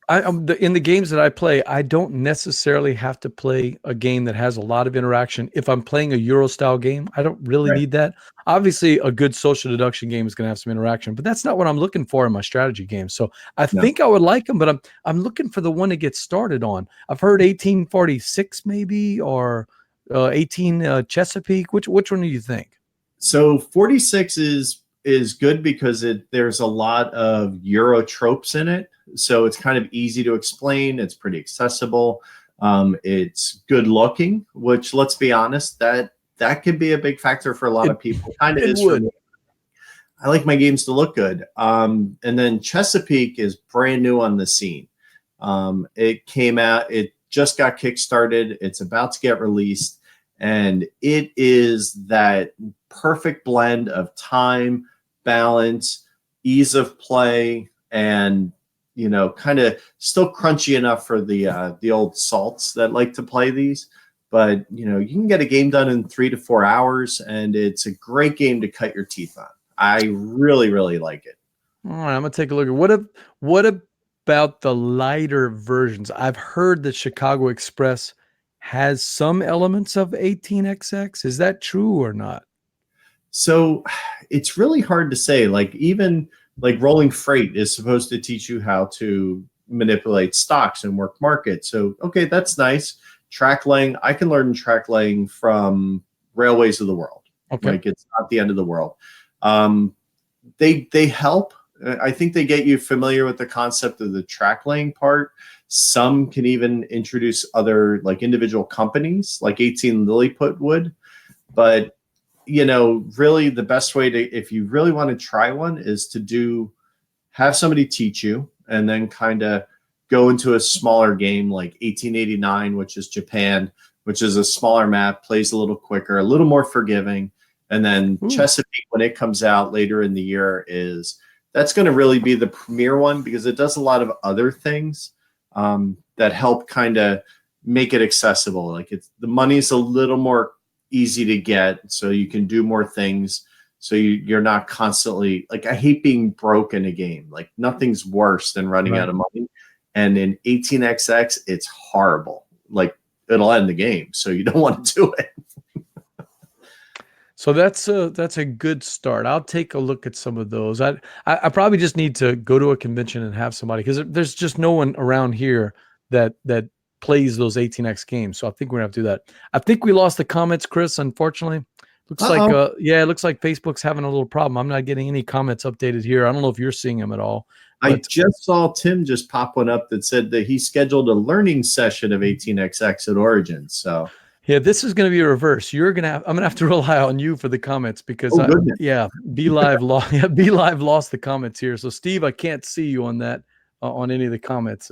in the games that I play, I don't necessarily have to play a game that has a lot of interaction. If I'm playing a Euro style game, I don't really need that. Obviously, a good social deduction game is going to have some interaction, but that's not what I'm looking for in my strategy game. So I think I would like them, but I'm looking for the one to get started on. I've heard 1846 maybe, or 18 Chesapeake. Which one do you think? So 46 is good because there's a lot of Euro tropes in it. So it's kind of easy to explain. It's pretty accessible. It's good looking, which, let's be honest, that could be a big factor for a lot of people. Kind of is for me. I like my games to look good. And then Chesapeake is brand new on the scene. It came out, it just got kickstarted. It's about to get released. And it is that perfect blend of time, balance, ease of play, and kind of still crunchy enough for the old salts that like to play these. But you can get a game done in 3 to 4 hours, and it's a great game to cut your teeth on. I really, really like it. All right, I'm gonna take a look at what about the lighter versions? I've heard that Chicago Express has some elements of 18xx. Is that true or not? So it's really hard to say. Even Rolling Freight is supposed to teach you how to manipulate stocks and work markets. So, okay, that's nice. Track laying, I can learn track laying from Railways of the World. Okay. It's not the end of the world. They help. I think they get you familiar with the concept of the track laying part. Some can even introduce other individual companies, like 18 Lilliput would. But really the best way to, if you really want to try one, is to have somebody teach you, and then kind of go into a smaller game like 1889, which is Japan, which is a smaller map, plays a little quicker, a little more forgiving. And then Chesapeake, when it comes out later in the year, that's going to really be the premier one, because it does a lot of other things that help kind of make it accessible. The money's a little more easy to get, so you can do more things. So you're not constantly like, I hate being broke in a game. Like nothing's worse than running out of money. And in 18xx, it's horrible. Like it'll end the game. So you don't want to do it. So that's a good start. I'll take a look at some of those. I probably just need to go to a convention and have somebody, because there's just no one around here that plays those 18x games. So I think we're gonna have to do that. I think we lost the comments, Chris, unfortunately. Looks like it looks like Facebook's having a little problem. I'm not getting any comments updated here. I don't know if you're seeing them at all. I just saw Tim just pop one up that said that he scheduled a learning session of 18xx at Origins. So yeah, this is going to be a reverse. I'm going to have to rely on you for the comments, because Be Live lost the comments here. So Steve, I can't see you on that on any of the comments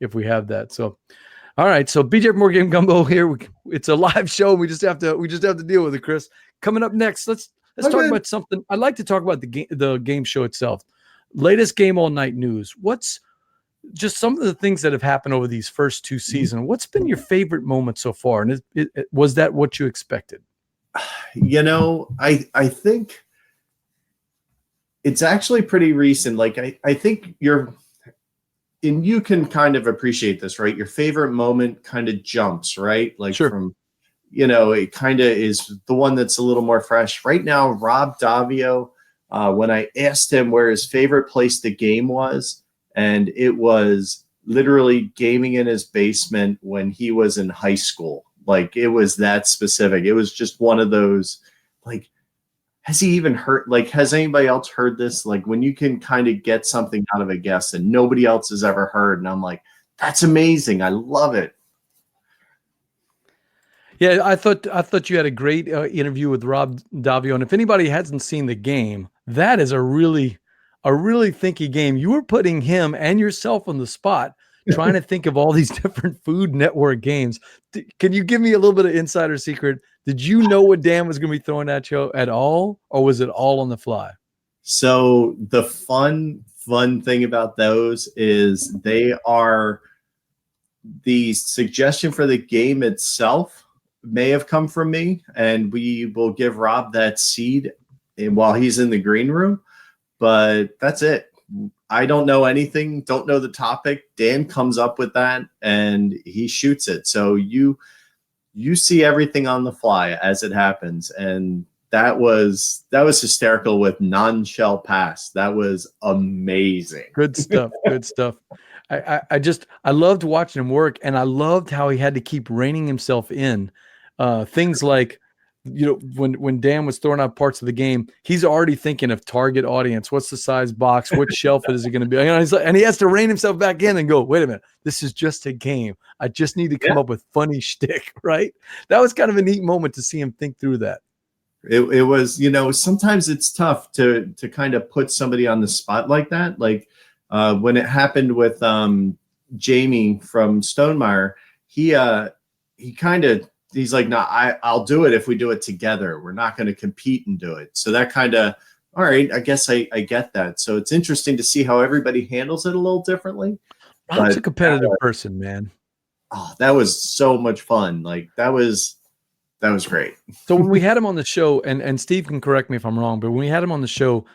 if we have that. So all right, so BJ from Board Game Gumbo here. It's a live show. We just have to deal with it, Chris. Coming up next, let's talk about something. I'd like to talk about the game show itself. Latest Game All Nite news. What's just some of the things that have happened over these first two seasons? What's been your favorite moment so far? And was that what you expected? You know, I think it's actually pretty recent. Like I think and you can kind of appreciate this, right? Your favorite moment kind of jumps, right? Like from, it kind of is the one that's a little more fresh. Right now, Rob Davio, when I asked him where his favorite place to game was, and it was literally gaming in his basement when he was in high school. Like it was that specific. It was just one of those, like, has he even heard, like, has anybody else heard this? Like when you can kind of get something out of a guest and nobody else has ever heard. And I'm like, that's amazing. I love it. Yeah, I thought you had a great interview with Rob Davio. And if anybody hasn't seen the game, that is a really thinky game. You were putting him and yourself on the spot, trying to think of all these different Food Network games. Can you give me a little bit of insider secret? Did you know what Dan was going to be throwing at you at all, or was it all on the fly? So the fun thing about those is the suggestion for the game itself may have come from me, and we will give Rob that seed while he's in the green room. But that's it. I don't know anything, don't know the topic. Dan comes up with that and he shoots it. So you see everything on the fly as it happens. And that was hysterical with non-shell pass. That was amazing. Good stuff. Good stuff. I loved watching him work, and I loved how he had to keep reining himself in. Things like, when Dan was throwing out parts of the game, he's already thinking of target audience. What's the size box? Which shelf is it going to be? And he has to rein himself back in and go, wait a minute, this is just a game. I just need to come up with funny shtick, right? That was kind of a neat moment to see him think through that. It was, sometimes it's tough to kind of put somebody on the spot like that. Like when it happened with Jamie from Stonemaier, he's like, no, I'll do it if we do it together. We're not going to compete and do it. So that kind of, all right, I guess I get that. So it's interesting to see how everybody handles it a little differently. Rob's a competitive person, man. Oh, that was so much fun. Like that was great. So when we had him on the show, and Steve can correct me if I'm wrong, but when we had him on the show,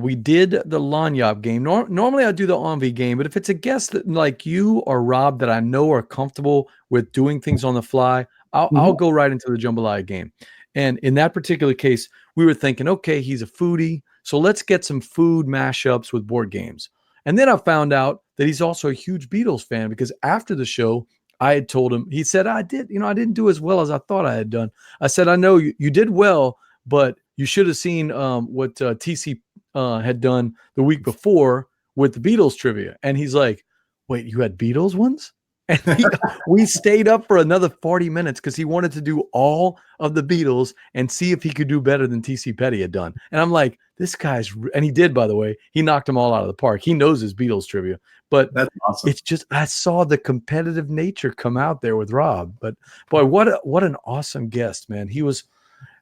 we did the Lanyap game. Normally I do the Envy game, but if it's a guest that, like you or Rob, that I know are comfortable with doing things on the fly, I'll go right into the Jambalaya game. And in that particular case, we were thinking, okay, he's a foodie, so let's get some food mashups with board games. And then I found out that he's also a huge Beatles fan, because after the show, I had told him, he said, I didn't do as well as I thought I had done. I said, I know you did well, but you should have seen what TC had done the week before with the Beatles trivia. And he's like, wait, you had Beatles ones? And we stayed up for another 40 minutes because he wanted to do all of the Beatles and see if he could do better than TC Petty had done. And I'm like, this guy's, and he did, by the way, he knocked them all out of the park. He knows his Beatles trivia, but that's awesome. It's just, I saw the competitive nature come out there with Rob. But boy, what an awesome guest, man. He was,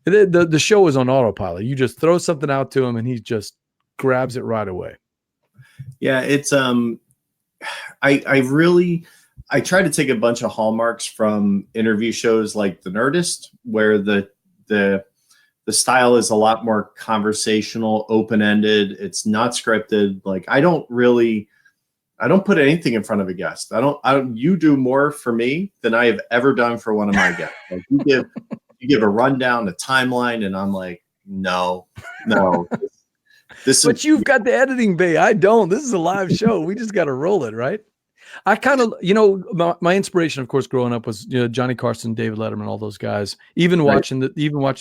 the show was on autopilot. You just throw something out to him and he just grabs it right away. Yeah, it's I try to take a bunch of hallmarks from interview shows like The Nerdist, where the The style is a lot more conversational, open-ended. It's not scripted. Like I don't put anything in front of a guest. You do more for me than I have ever done for one of my guests. Like you give a rundown, a timeline, and I'm like, no. But you've got the editing bay. I don't. This is a live show. We just got to roll it, right? I kind of, my inspiration, of course, growing up was Johnny Carson, David Letterman, all those guys. Even watching the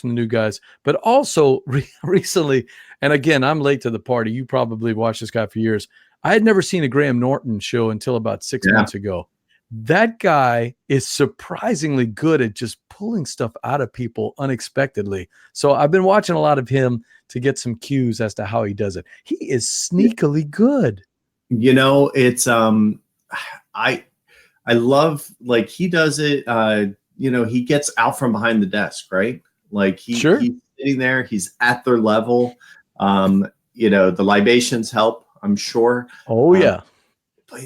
new guys, but also recently. And again, I'm late to the party. You probably watched this guy for years. I had never seen a Graham Norton show until about 6 months ago. That guy is surprisingly good at just pulling stuff out of people unexpectedly. So I've been watching a lot of him to get some cues as to how he does it. He is sneakily good. It's I love like he does it. He gets out from behind the desk, right? Like he's sitting there, he's at their level. The libations help, I'm sure. Oh yeah. But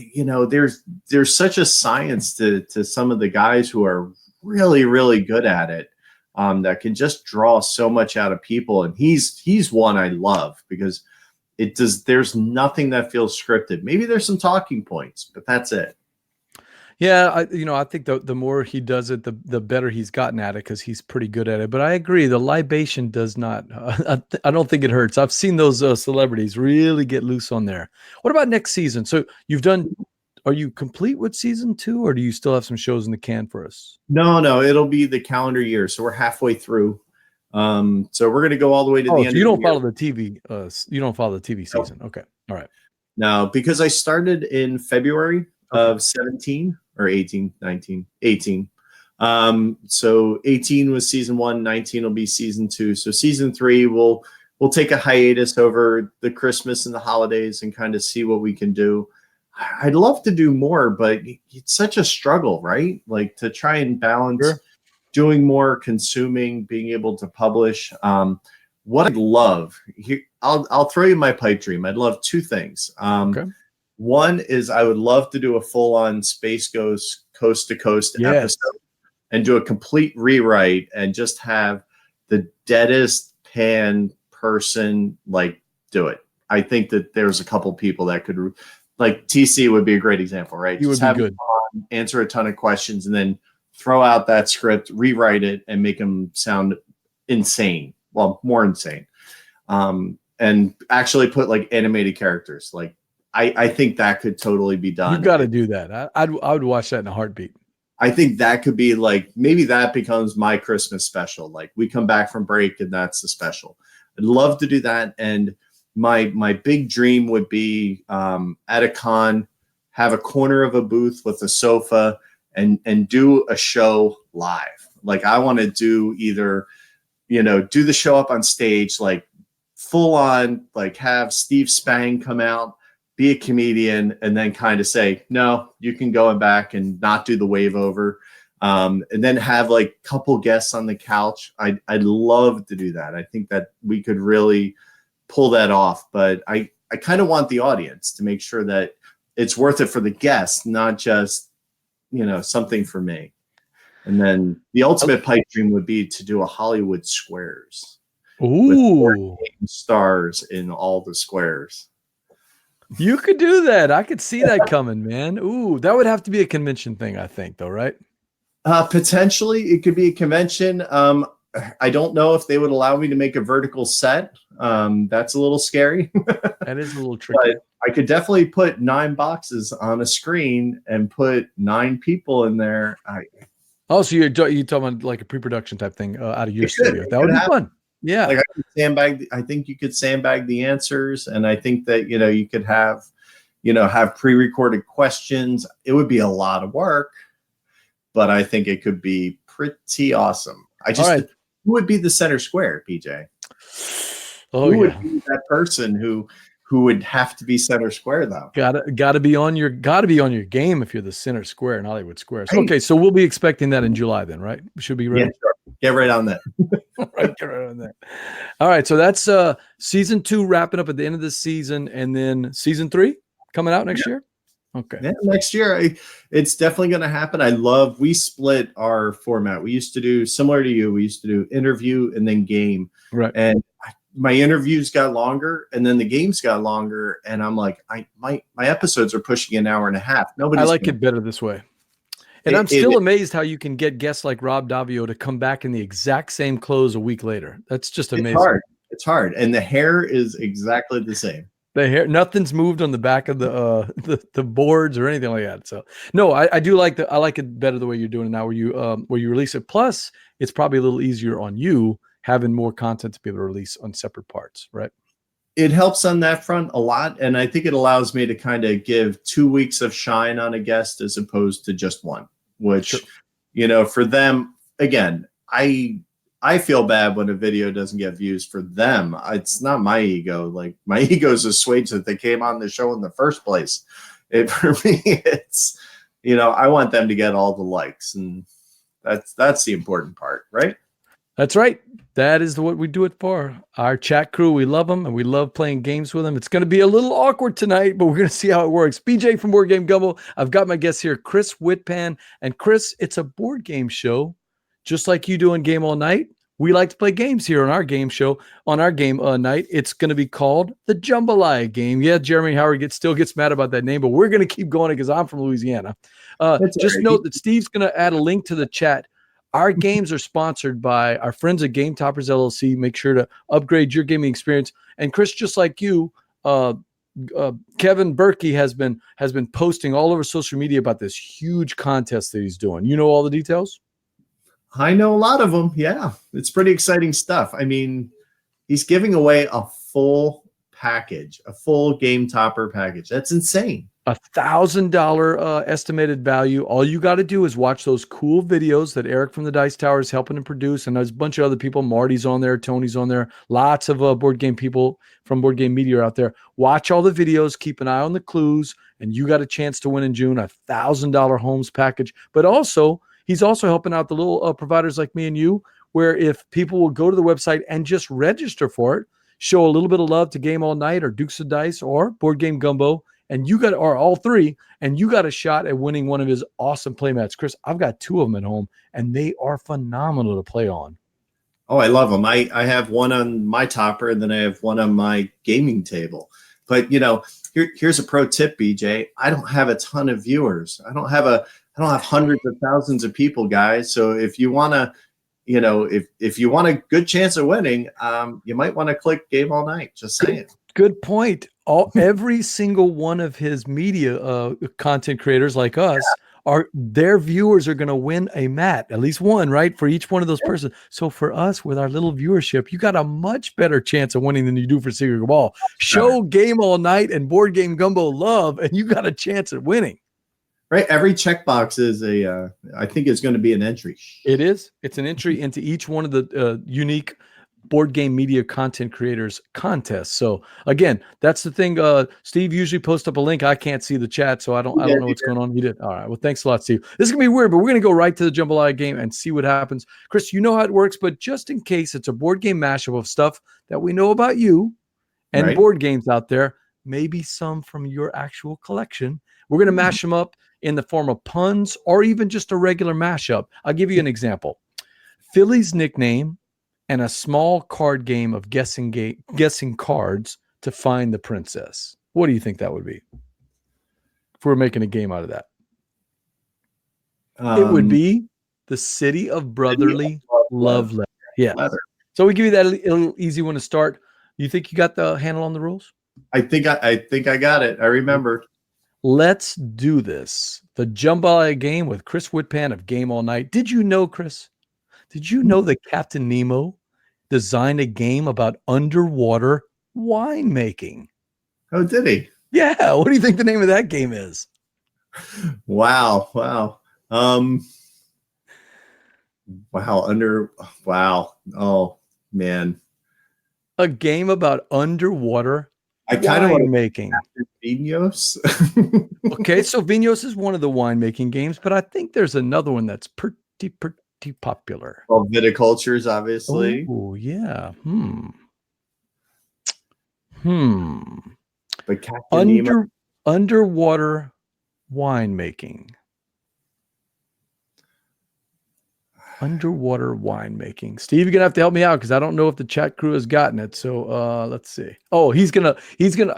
there's such a science to some of the guys who are really, really good at it, that can just draw so much out of people. And he's one I love because there's nothing that feels scripted. Maybe there's some talking points, but that's it. Yeah, I think the more he does it, the better he's gotten at it because he's pretty good at it. But I agree, the libation does not. I don't think it hurts. I've seen those celebrities really get loose on there. What about next season? So are you complete with season 2, or do you still have some shows in the can for us? No, it'll be the calendar year, so we're halfway through. So we're gonna go all the way to the end. So you don't follow the TV. You don't follow the TV season. No. Okay, all right. No, because I started in February of 17 or 18, 19, 18. So 18 was season 1, 19 will be season 2. So season 3 we'll take a hiatus over the Christmas and the holidays and kind of see what we can do. I'd love to do more, but it's such a struggle, right? Like to try and balance doing more, consuming, being able to publish. What I'd love here, I'll throw you my pipe dream. I'd love 2 things. One is I would love to do a full-on Space Ghost Coast to Coast episode and do a complete rewrite and just have the deadest pan person do it. I think that there's a couple people that could, like TC would be a great example, right? He would be good. Answer a ton of questions and then throw out that script, rewrite it, and make them sound insane. Well, more insane. And actually put animated characters. I think that could totally be done. You got to do that. I would watch that in a heartbeat. I think that could be maybe that becomes my Christmas special. We come back from break and that's the special. I'd love to do that. And my big dream would be at a con, have a corner of a booth with a sofa and do a show live. I want to do either, do the show up on stage, full on, have Steve Spang come out, be a comedian, and then kind of say, no, you can go back and not do the wave over. And then have couple guests on the couch. I'd love to do that. I think that we could really pull that off, but I kind of want the audience to make sure that it's worth it for the guests, not just, something for me. And then the ultimate pipe dream would be to do a Hollywood Squares. Ooh, with stars in all the squares. You could do that. I could see that coming, man. Ooh, that would have to be a convention thing, I think, though, right? Potentially, it could be a convention. I don't know if they would allow me to make a vertical set. That's a little scary. That is a little tricky. But I could definitely put 9 boxes on a screen and put 9 people in there. So you're talking about a pre-production type thing out of your studio. That would be fun. Yeah. I think you could sandbag the answers, and I think that you could have pre-recorded questions. It would be a lot of work, but I think it could be pretty awesome. Who would be the center square, PJ? Who would be that person who would have to be center square though? Gotta be on your game if you're the center square in Hollywood Squares. Okay, so we'll be expecting that in July then, right? We should be ready. Yeah, sure. Get right on that. Get right on that. All right, so that's season 2 wrapping up at the end of this season, and then season 3 coming out next year. Okay. Yeah, next year, it's definitely going to happen. We split our format. We used to do similar to you. We used to do interview and then game. Right. And my interviews got longer, and then the games got longer. And I'm like, my episodes are pushing an hour and a half. I like it better this way. And I'm still amazed how you can get guests like Rob Davio to come back in the exact same clothes a week later. That's just amazing. It's hard. And the hair is exactly the same. The hair, nothing's moved on the back of the boards or anything like that. So no, I do like I like it better the way you're doing it now, where you release it. Plus, it's probably a little easier on you having more content to be able to release on separate parts, right? It helps on that front a lot, and I think it allows me to kind of give 2 weeks of shine on a guest as opposed to just one. Which, sure. You know, for them, again, I feel bad when a video doesn't get views. For them, it's not my ego. Like, my ego is assuaged that they came on the show in the first place. For me, it's, you know, I want them to get all the likes, and that's the important part, right? That's right. That is what we do it for. Our chat crew, we love them, and we love playing games with them. It's going to be a little awkward tonight, but we're going to see how it works. BJ from Board Game Gumbo. I've got my guest here, Chris Whitpan. And Chris, it's a board game show, just like you do in Game All Nite. We like to play games here on our game show, on our game night. It's going to be called the Jambalaya game. Yeah, Jeremy Howard still gets mad about that name, but we're going to keep going because I'm from Louisiana. Just note that Steve's going to add a link to the chat. Our games are sponsored by our friends at Game Toppers LLC. Make sure to upgrade your gaming experience. And Chris, just like you, Kevin Berkey has been posting all over social media about this huge contest that he's doing. You know all the details? I know a lot of them. Yeah, it's pretty exciting stuff. I mean, he's giving away a full package, a full Game Topper package. That's insane. $1,000 estimated value. All you got to do is watch those cool videos that Eric from the Dice Tower is helping to produce, and there's a bunch of other people. Marty's on there, Tony's on there, lots of board game people from Board Game Media out there. Watch all the videos, keep an eye on the clues, and you got a chance to win in June a $1,000 homes package. But also, he's also helping out the little providers like me and you, where if people will go to the website and just register for it, show a little bit of love to Game All Nite or Dukes of Dice or Board Game Gumbo, and you got, or all three, and you got a shot at winning one of his awesome playmats. Chris, I've got 2 of them at home, and they are phenomenal to play on. Oh, I love them. I have one on my topper, and then I have one on my gaming table. But, you know, here's a pro tip, BJ. I don't have a ton of viewers. I don't have hundreds of thousands of people, guys. So if you want to, you know, if you want a good chance of winning, you might want to click Game All Nite. Just saying. Good point. Every single one of his media content creators like us, their viewers are going to win a mat, at least one, right? For each one of those persons. So for us, with our little viewership, you got a much better chance of winning than you do for Secret Cabal. Show Game All Nite and Board Game Gumbo love, and you got a chance at winning. Right. Every checkbox is I think it's going to be an entry. It is. It's an entry into each one of the unique Board Game Media content creators contests. So again, that's the thing. Steve usually posts up a link. I can't see the chat, so I don't know what's going on. You did. All right. Well, thanks a lot, Steve. This is gonna be weird, but we're gonna go right to the Jambalaya game and see what happens. Chris, you know how it works, but just in case it's a board game mashup of stuff that we know about you and board games out there, maybe some from your actual collection, we're gonna mash them up in the form of puns or even just a regular mashup. I'll give you an example. Philly's nickname and a small card game of guessing cards to find the princess. What do you think that would be? If we're making a game out of that. It would be the City of Brotherly Love Letter. Yeah. So we give you that little easy one to start. You think you got the handle on the rules? I think I got it. I remember. Let's do this. The Jambalaya game with Chris Whitpan of Game All Nite. Did you know, Chris? Did you know that Captain Nemo designed a game about underwater winemaking? Oh, did he? Yeah. What do you think the name of that game is? Wow. Oh, man. A game about underwater winemaking. Vinos. Okay, so Vinos is one of the winemaking games, but I think there's another one that's pretty popular. Well, viticultures, obviously. Oh, yeah. But Captain Nemo. Underwater winemaking. Underwater winemaking. Steve, you're gonna have to help me out because I don't know if the chat crew has gotten it. So let's see. Oh, he's gonna.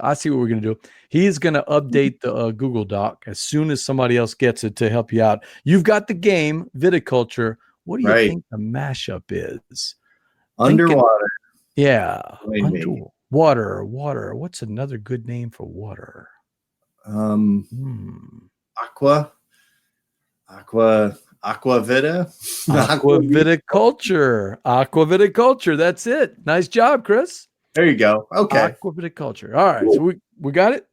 I see what we're gonna do. He's gonna update the Google Doc as soon as somebody else gets it to help you out. You've got the game viticulture. What do you think the mashup is? Underwater. Yeah, underwater. Water. What's another good name for water? Aqua vita. Aqua viticulture. That's it. Nice job, Chris. There you go. Okay. Aqua viticulture. All right. So we got it.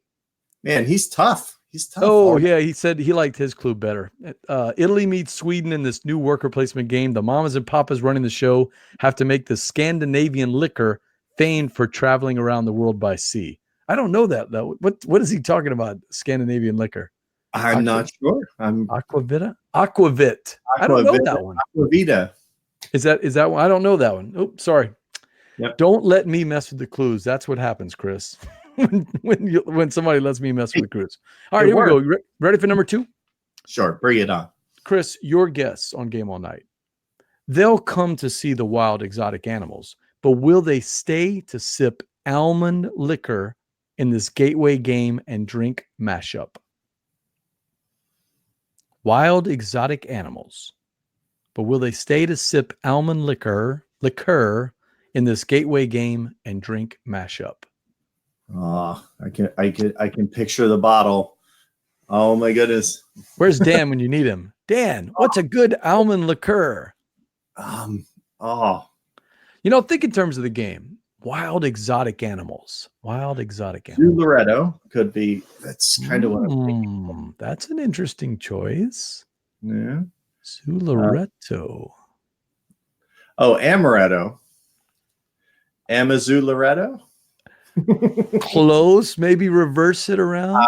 Man, he's tough. He's tough. Oh, yeah. He said he liked his clue better. Italy meets Sweden in this new worker placement game. The mamas and papas running the show have to make the Scandinavian liquor famed for traveling around the world by sea. I don't know that, though. What is he talking about? Scandinavian liquor. I'm not sure. Aquavit. I don't know that one. Aquavita. Is that one? I don't know that one. Oh, sorry. Yep. Don't let me mess with the clues. That's what happens, Chris. when somebody lets me mess with the clues. All right, here we go. Ready for number 2? Sure. Bring it on. Chris, your guess on Game All Nite. They'll come to see the wild exotic animals, but will they stay to sip almond liquor in this gateway game and drink mashup? Wild exotic animals, but will they stay to sip almond liquor in this gateway game and drink mashup? Oh, I can picture the bottle. Oh my goodness. Where's Dan when you need him? Dan, what's a good almond liqueur? Think in terms of the game. Wild exotic animals. Loretto could be. That's kind of what I'm thinking. That's an interesting choice. Yeah. Loretto. Amaretto. Loretto. Close. Maybe reverse it around.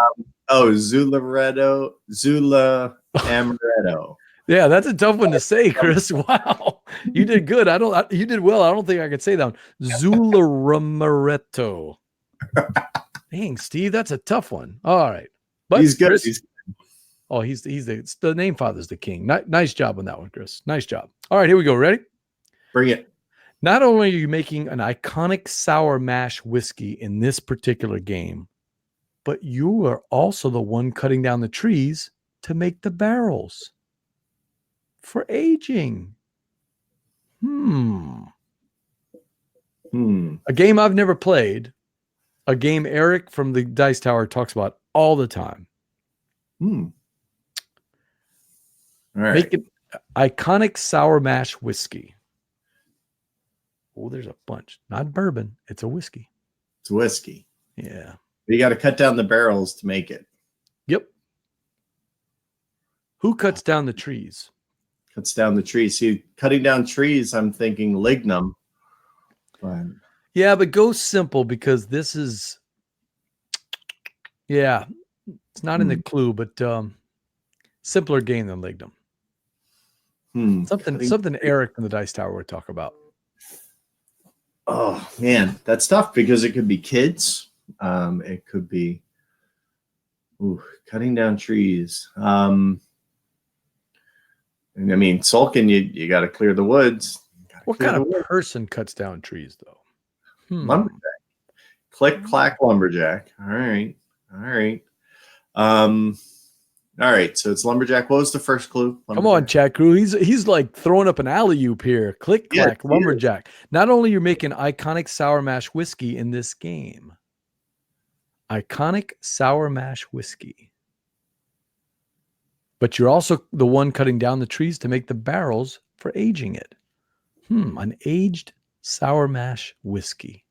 Zularetto. Zula Amaretto. Yeah, that's a tough one to say, Chris. Wow, you did good. You did well. I don't think I could say that one. Zulamaretto. Dang, Steve, that's a tough one. All right, but he's good. Chris, he's the name father's the king. Nice job on that one, Chris. Nice job. All right, here we go. Ready? Bring it. Not only are you making an iconic sour mash whiskey in this particular game, but you are also the one cutting down the trees to make the barrels for aging. A game I've never played. A game Eric from the Dice Tower talks about all the time. All right. Make it iconic sour mash whiskey. Oh, there's a bunch. Not bourbon. It's a whiskey. It's whiskey. Yeah. You got to cut down the barrels to make it. Yep. Who cuts down the trees? Cuts down the trees. See, cutting down trees, I'm thinking lignum. But... Yeah, but go simple because this is, it's not in the clue, but simpler game than lignum. Something Eric from the Dice Tower would talk about. Oh man, that's tough because it could be kids. It could be cutting down trees. And I mean, sulking, you got to clear the woods. What kind of person cuts down trees, though? Lumberjack. Click, clack, lumberjack. All right. All right. So it's lumberjack. What was the first clue? Lumberjack. Come on, chat crew. He's like throwing up an alley-oop here. Click, clack, lumberjack. Not only you're making iconic sour mash whiskey in this game. Iconic sour mash whiskey. But you're also the one cutting down the trees to make the barrels for aging it. An aged sour mash whiskey.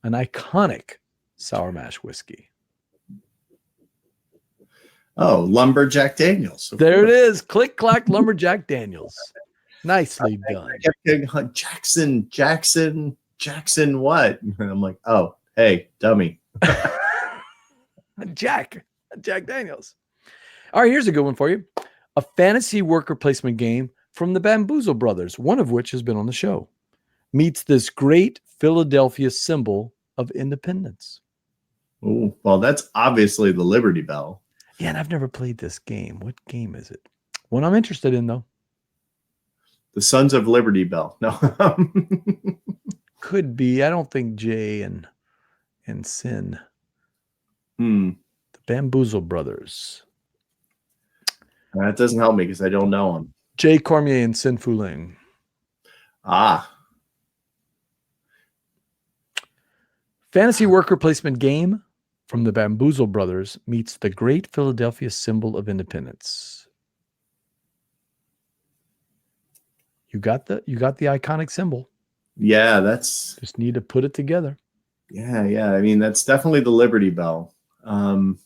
An iconic sour mash whiskey. Oh, Lumberjack Daniels. There it is. Click, clack, Lumberjack Daniels. Nicely done. I kept getting Jackson what? And I'm like, oh, hey, dummy. Jack Daniels. All right, here's a good one for you. A fantasy worker placement game from the Bamboozle Brothers, one of which has been on the show, meets this great Philadelphia symbol of independence. Oh, well, that's obviously the Liberty Bell. Yeah, and I've never played this game. What game is it? One I'm interested in, though. The Sons of Liberty Bell. No. Could be. I don't think Jay and Sin. The Bamboozle Brothers. That doesn't help me because I don't know them. Jay Cormier and Sin Fuling. Ah. Fantasy worker placement game from the Bamboozle Brothers meets the Great Philadelphia Symbol of Independence. You got the iconic symbol. Yeah, that's just need to put it together. Yeah. I mean, that's definitely the Liberty Bell. What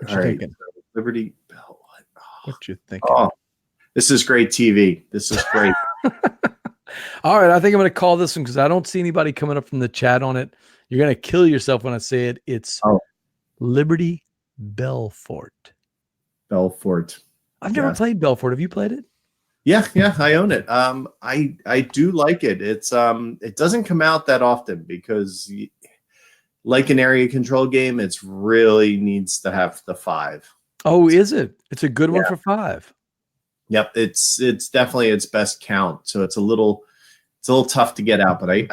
you thinking? Liberty Bell. What you thinking? Oh, this is great TV. This is great. All right, I think I'm going to call this one because I don't see anybody coming up from the chat on it. You're going to kill yourself when I say it. It's Liberty Belfort. Belfort. I've never played Belfort. Have you played it? Yeah, I own it. I do like it. It's it doesn't come out that often because like an area control game, it's really needs to have the 5. Oh, is it? It's a good one for 5. Yep, it's definitely its best count. So it's a little tough to get out, but I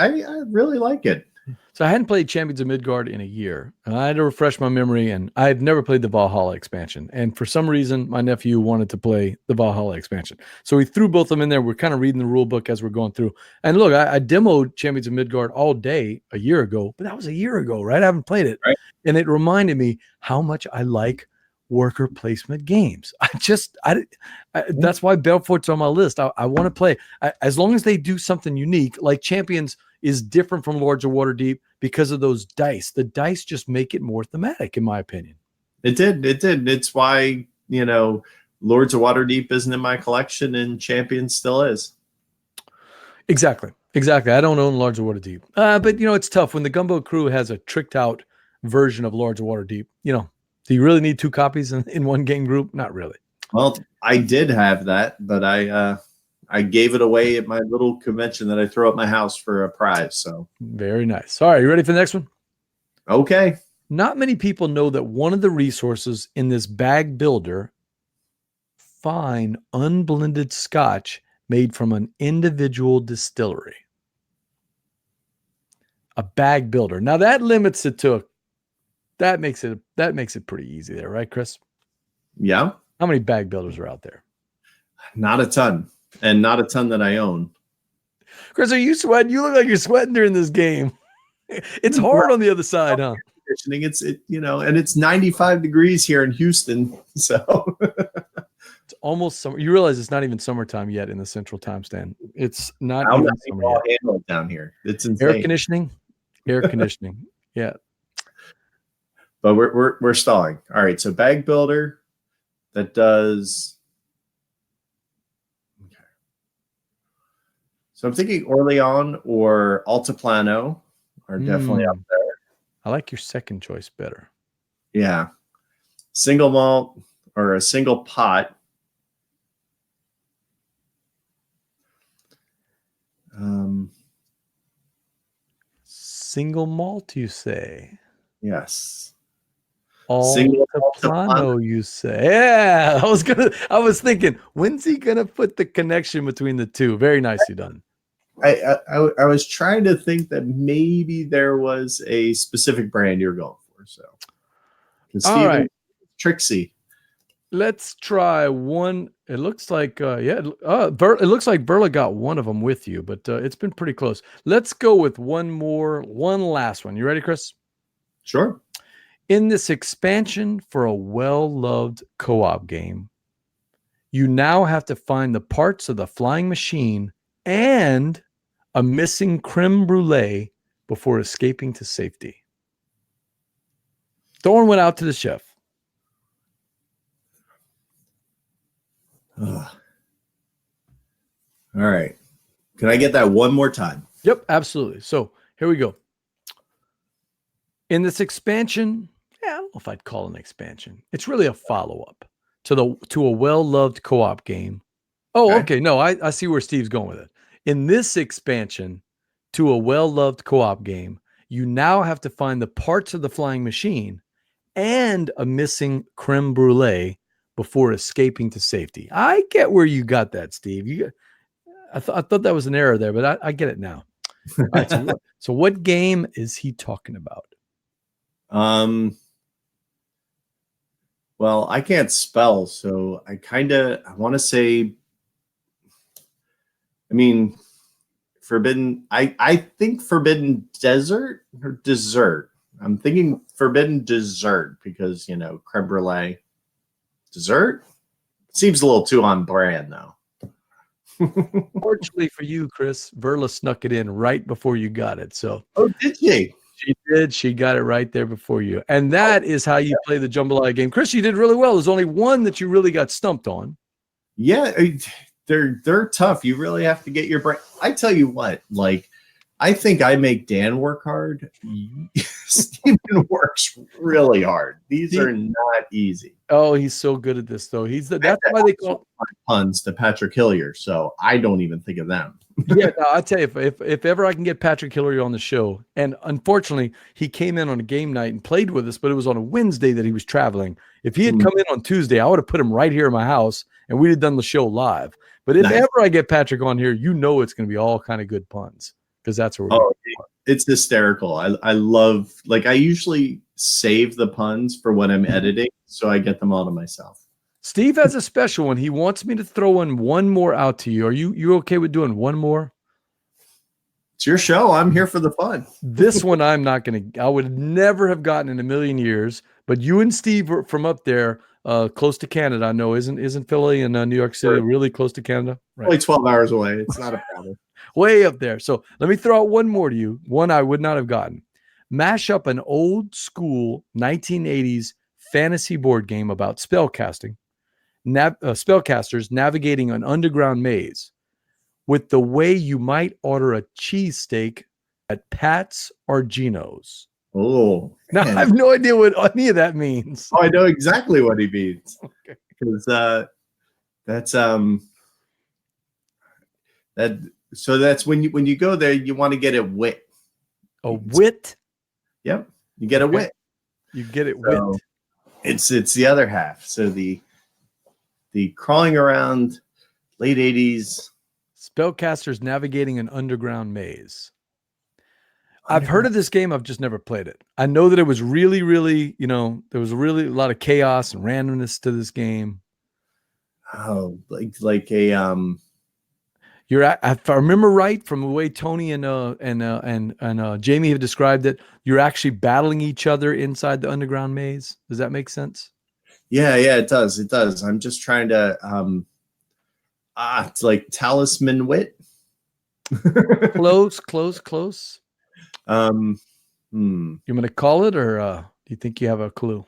really like it. So I hadn't played Champions of Midgard in a year, and I had to refresh my memory, and I've never played the Valhalla expansion. And for some reason, my nephew wanted to play the Valhalla expansion. So we threw both of them in there. We're kind of reading the rule book as we're going through. And look, I demoed Champions of Midgard all day a year ago, but that was a year ago, right? I haven't played it. Right. And it reminded me how much I like worker placement games. That's why Belfort's on my list. I want to play as long as they do something unique. Like Champions is different from Lords of Waterdeep because of those dice. The dice just make it more thematic, in my opinion. It did. It's why Lords of Waterdeep isn't in my collection and Champions still is. Exactly. I don't own Lords of Waterdeep, but it's tough when the Gumbo crew has a tricked out version of Lords of Waterdeep. Do you really need 2 copies in one game group? Not really. Well, I did have that, but I gave it away at my little convention that I throw at my house for a prize. So very nice. All right, you ready for the next one? Okay. Not many people know that one of the resources in this bag builder, fine unblended scotch made from an individual distillery. A bag builder. Now that limits it to that makes it pretty easy there, right, Chris? Yeah. How many bag builders are out there? Not a ton, and not a ton that I own. Chris, are you sweating? You look like you're sweating during this game. It's hard on the other side, huh? And it's 95 degrees here in Houston, so it's almost summer. You realize it's not even summertime yet in the Central Time stand. It's not even summer yet. Down here. It's insane. Air conditioning. Yeah. But we're stalling. All right, so bag builder that does. Okay. So I'm thinking Orleans or Altiplano are definitely up there. I like your second choice better. Yeah, single malt or a single pot. Single malt, you say? Yes. Altiplano, you say? Yeah, I was thinking, when's he gonna put the connection between the two? Very nicely done. I was trying to think that maybe there was a specific brand you're going for. So, all right, Trixie. Let's try one. It looks like it looks like Verla got one of them with you, but it's been pretty close. Let's go with one last one. You ready, Chris? Sure. In this expansion for a well-loved co-op game, you now have to find the parts of the flying machine and a missing creme brulee before escaping to safety. Thorn went out to the chef. All right. Can I get that one more time? Yep, absolutely. So here we go. In this expansion, I don't know if I'd call it an expansion. It's really a follow-up to a well-loved co-op game. Oh, okay. No, I see where Steve's going with it. In this expansion to a well-loved co-op game, You now have to find the parts of the flying machine and a missing creme brulee before escaping to safety. I get where you got that, Steve. I thought that was an error there, but I get it now. All right, so what game is he talking about? Well, I can't spell, so I want to say, I mean, Forbidden, I think Forbidden Desert or Dessert. I'm thinking Forbidden Dessert because, creme brulee. Dessert? Seems a little too on brand, though. Fortunately for you, Chris, Verla snuck it in right before you got it. So, oh, did she? She did. She got it right there before you. And that is how you play the Jambalaya game. Chris, you did really well. There's only one that you really got stumped on. Yeah, they're tough. You really have to get your brain. I tell you what, I think I make Dan work hard. Steven works really hard. These are not easy. Oh, he's so good at this, though. That's why they call puns to Patrick Hillier. So I don't even think of them. Yeah, no, I'll tell you, if ever I can get Patrick Hillier on the show, and unfortunately he came in on a game night and played with us, but it was on a Wednesday that he was traveling. If he had come in on Tuesday, I would have put him right here in my house and we'd have done the show live. But if ever I get Patrick on here, it's going to be all kind of good puns because that's where it's hysterical. I love, I usually save the puns for when I'm editing, so I get them all to myself. Steve has a special one. He wants me to throw in one more out to you. Are you okay with doing one more? It's your show. I'm here for the fun. This one I would never have gotten in a million years, but you and Steve are from up there, close to Canada. I know, isn't Philly and New York City really close to Canada? Right. Only 12 hours away. It's not a problem. Way up there. So let me throw out one more to you. One I would not have gotten. Mash up an old school 1980s fantasy board game about spellcasting. Spellcasters navigating an underground maze with the way you might order a cheesesteak at Pat's or Gino's. Oh, now I have no idea what any of that means. Oh, I know exactly what he means. Okay, because that's when you go there, you want to get a wit. A wit? Yep, you get a wit. You get it wit. It's the other half. So the crawling around late 80s. Spellcasters navigating an underground maze. I've heard of this game. I've just never played it. I know that it was really, really, there was really a lot of chaos and randomness to this game. Oh, like a if I remember right from the way Tony and Jamie have described it, you're actually battling each other inside the underground maze. Does that make sense? Yeah, it does. It does. I'm just trying to it's like Talisman Wit. Close. You want to call it, or do you think you have a clue?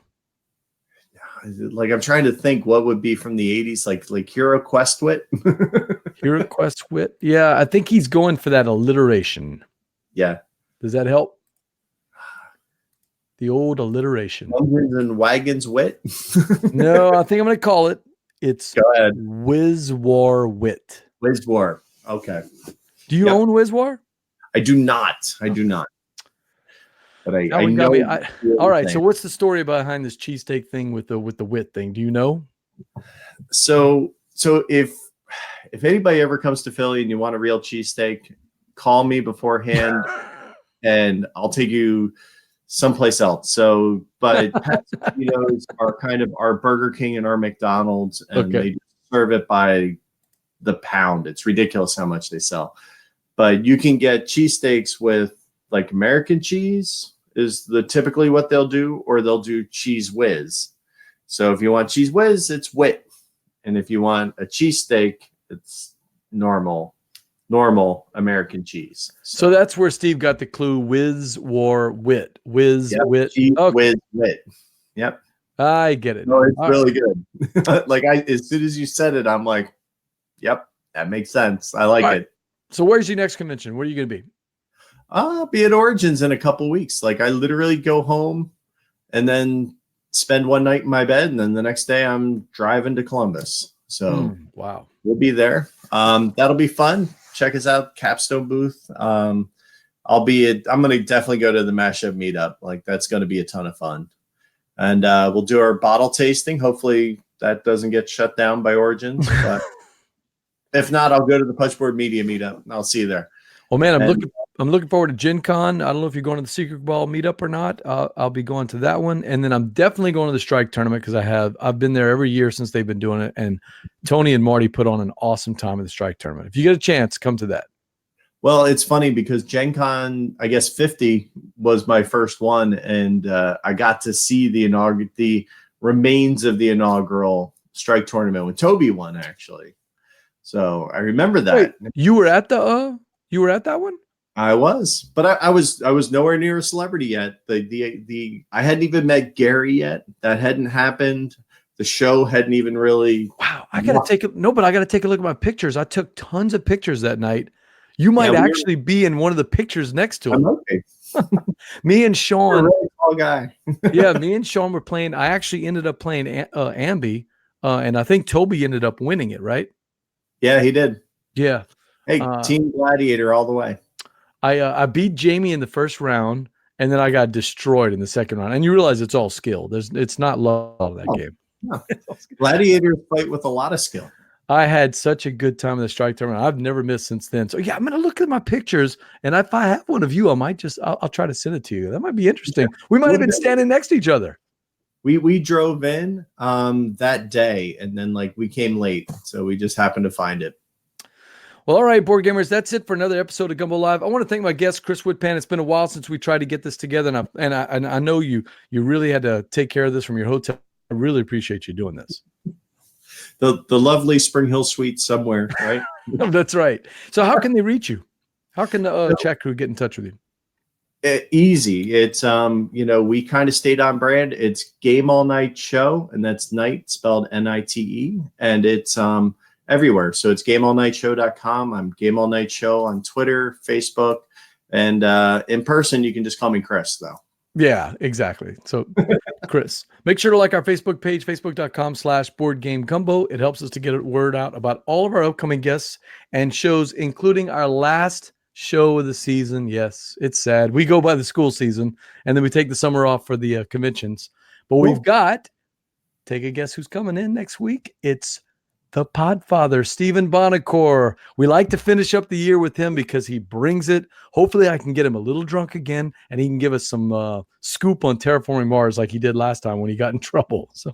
I'm trying to think what would be from the 80s, like Hero Quest Wit. Hero Quest Wit. Yeah, I think he's going for that alliteration. Yeah. Does that help? The old alliteration. Dungeons and Wagons Wit. No, I think I'm going to call it. It's Go ahead. Wiz War Wit. Wiz War. Okay. Do you own Wiz War? I do not. But I know. All right. So what's the story behind this cheesesteak thing with the wit thing? Do you know? So if anybody ever comes to Philly and you want a real cheesesteak, call me beforehand and I'll take you someplace else. So, but Pat's are kind of our Burger King and our McDonald's, and they serve it by the pound. It's ridiculous how much they sell. But you can get cheesesteaks with American cheese is typically what they'll do, or they'll do cheese whiz. So if you want cheese whiz, it's wit. And if you want a cheesesteak, it's normal American cheese. So that's where Steve got the clue. Wiz War Wit. Wiz Wit. Wiz Wit. Yep. I get it. No, it's really good. As soon as you said it, I'm like, yep, that makes sense. I like it. So where's your next convention? Where are you going to be? I'll be at Origins in a couple weeks. I literally go home and then spend one night in my bed, and then the next day I'm driving to Columbus. So wow, we'll be there. That'll be fun. Check us out, Capstone booth. I'll I'm going to definitely go to the mashup meetup. Like that's going to be a ton of fun. And we'll do our bottle tasting. Hopefully that doesn't get shut down by Origins. But if not, I'll go to the Punchboard Media meetup. I'll see you there. Well, man, I'm looking forward to Gen Con. I don't know if you're going to the Secret Ball meetup or not. I'll be going to that one, and then I'm definitely going to the Strike tournament because I've been there every year since they've been doing it. And Tony and Marty put on an awesome time at the Strike tournament. If you get a chance, come to that. Well, it's funny because Gen Con, I guess 50 was my first one, and I got to see the remains of the inaugural Strike tournament when Toby won, actually. So I remember that. Wait, you were at that one? I was, but I was nowhere near a celebrity yet. I hadn't even met Gary yet. That hadn't happened. The show hadn't even really. Wow, I got to take a look at my pictures. I took tons of pictures that night. You might actually be in one of the pictures next to him. Okay. Me and Sean, you're a really tall guy. yeah, me and Sean were playing. I actually ended up playing Ambi, and I think Toby ended up winning it, right? Yeah, he did. Yeah. Hey, Team Gladiator all the way. I beat Jamie in the first round, and then I got destroyed in the second round. And you realize it's all skill. It's not love of that game. No. Gladiators fight with a lot of skill. I had such a good time in the Strike tournament. I've never missed since then. So yeah, I'm gonna look at my pictures, and if I have one of you, I'll try to send it to you. That might be interesting. We might have been standing next to each other. We drove in that day, and then we came late, so we just happened to find it. Well, all right, board gamers, that's it for another episode of Gumbo Live. I want to thank my guest, Chris Whitpan. It's been a while since we tried to get this together, and I know you really had to take care of this from your hotel. I really appreciate you doing this. The lovely Spring Hill Suite somewhere, right? That's right. So how can they reach you? How can the chat crew get in touch with you? Easy. It's we kind of stayed on brand. It's Game All Nite Show, and that's night spelled Nite, and it's everywhere. So it's gameallniteshow.com. I'm Game All Nite Show on Twitter, Facebook, and in person you can just call me Chris though. Yeah, exactly. So Chris, make sure to like our Facebook page, facebook.com/boardgamegumbo. It helps us to get a word out about all of our upcoming guests and shows, including our last show of the season. Yes, it's sad. We go by the school season, and then we take the summer off for the conventions. But we've got, take a guess who's coming in next week. It's the Podfather, Stephen Bonacore. We like to finish up the year with him because he brings it. Hopefully I can get him a little drunk again, and he can give us some scoop on Terraforming Mars like he did last time when he got in trouble. So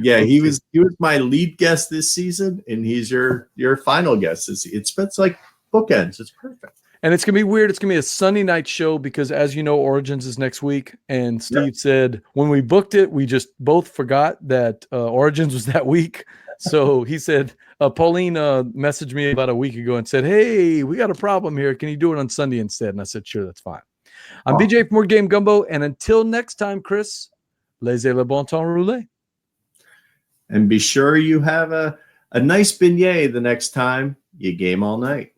yeah, he was my lead guest this season, and he's your final guest. It's like bookends. It's perfect. And it's going to be weird. It's going to be a Sunday night show because, as you know, Origins is next week. And Steve said when we booked it, we just both forgot that Origins was that week. So he said, Pauline messaged me about a week ago and said, hey, we got a problem here. Can you do it on Sunday instead? And I said, sure, that's fine. I'm BJ from Board Game Gumbo. And until next time, Chris, laissez le bon temps rouler. And be sure you have a nice beignet the next time you game all night.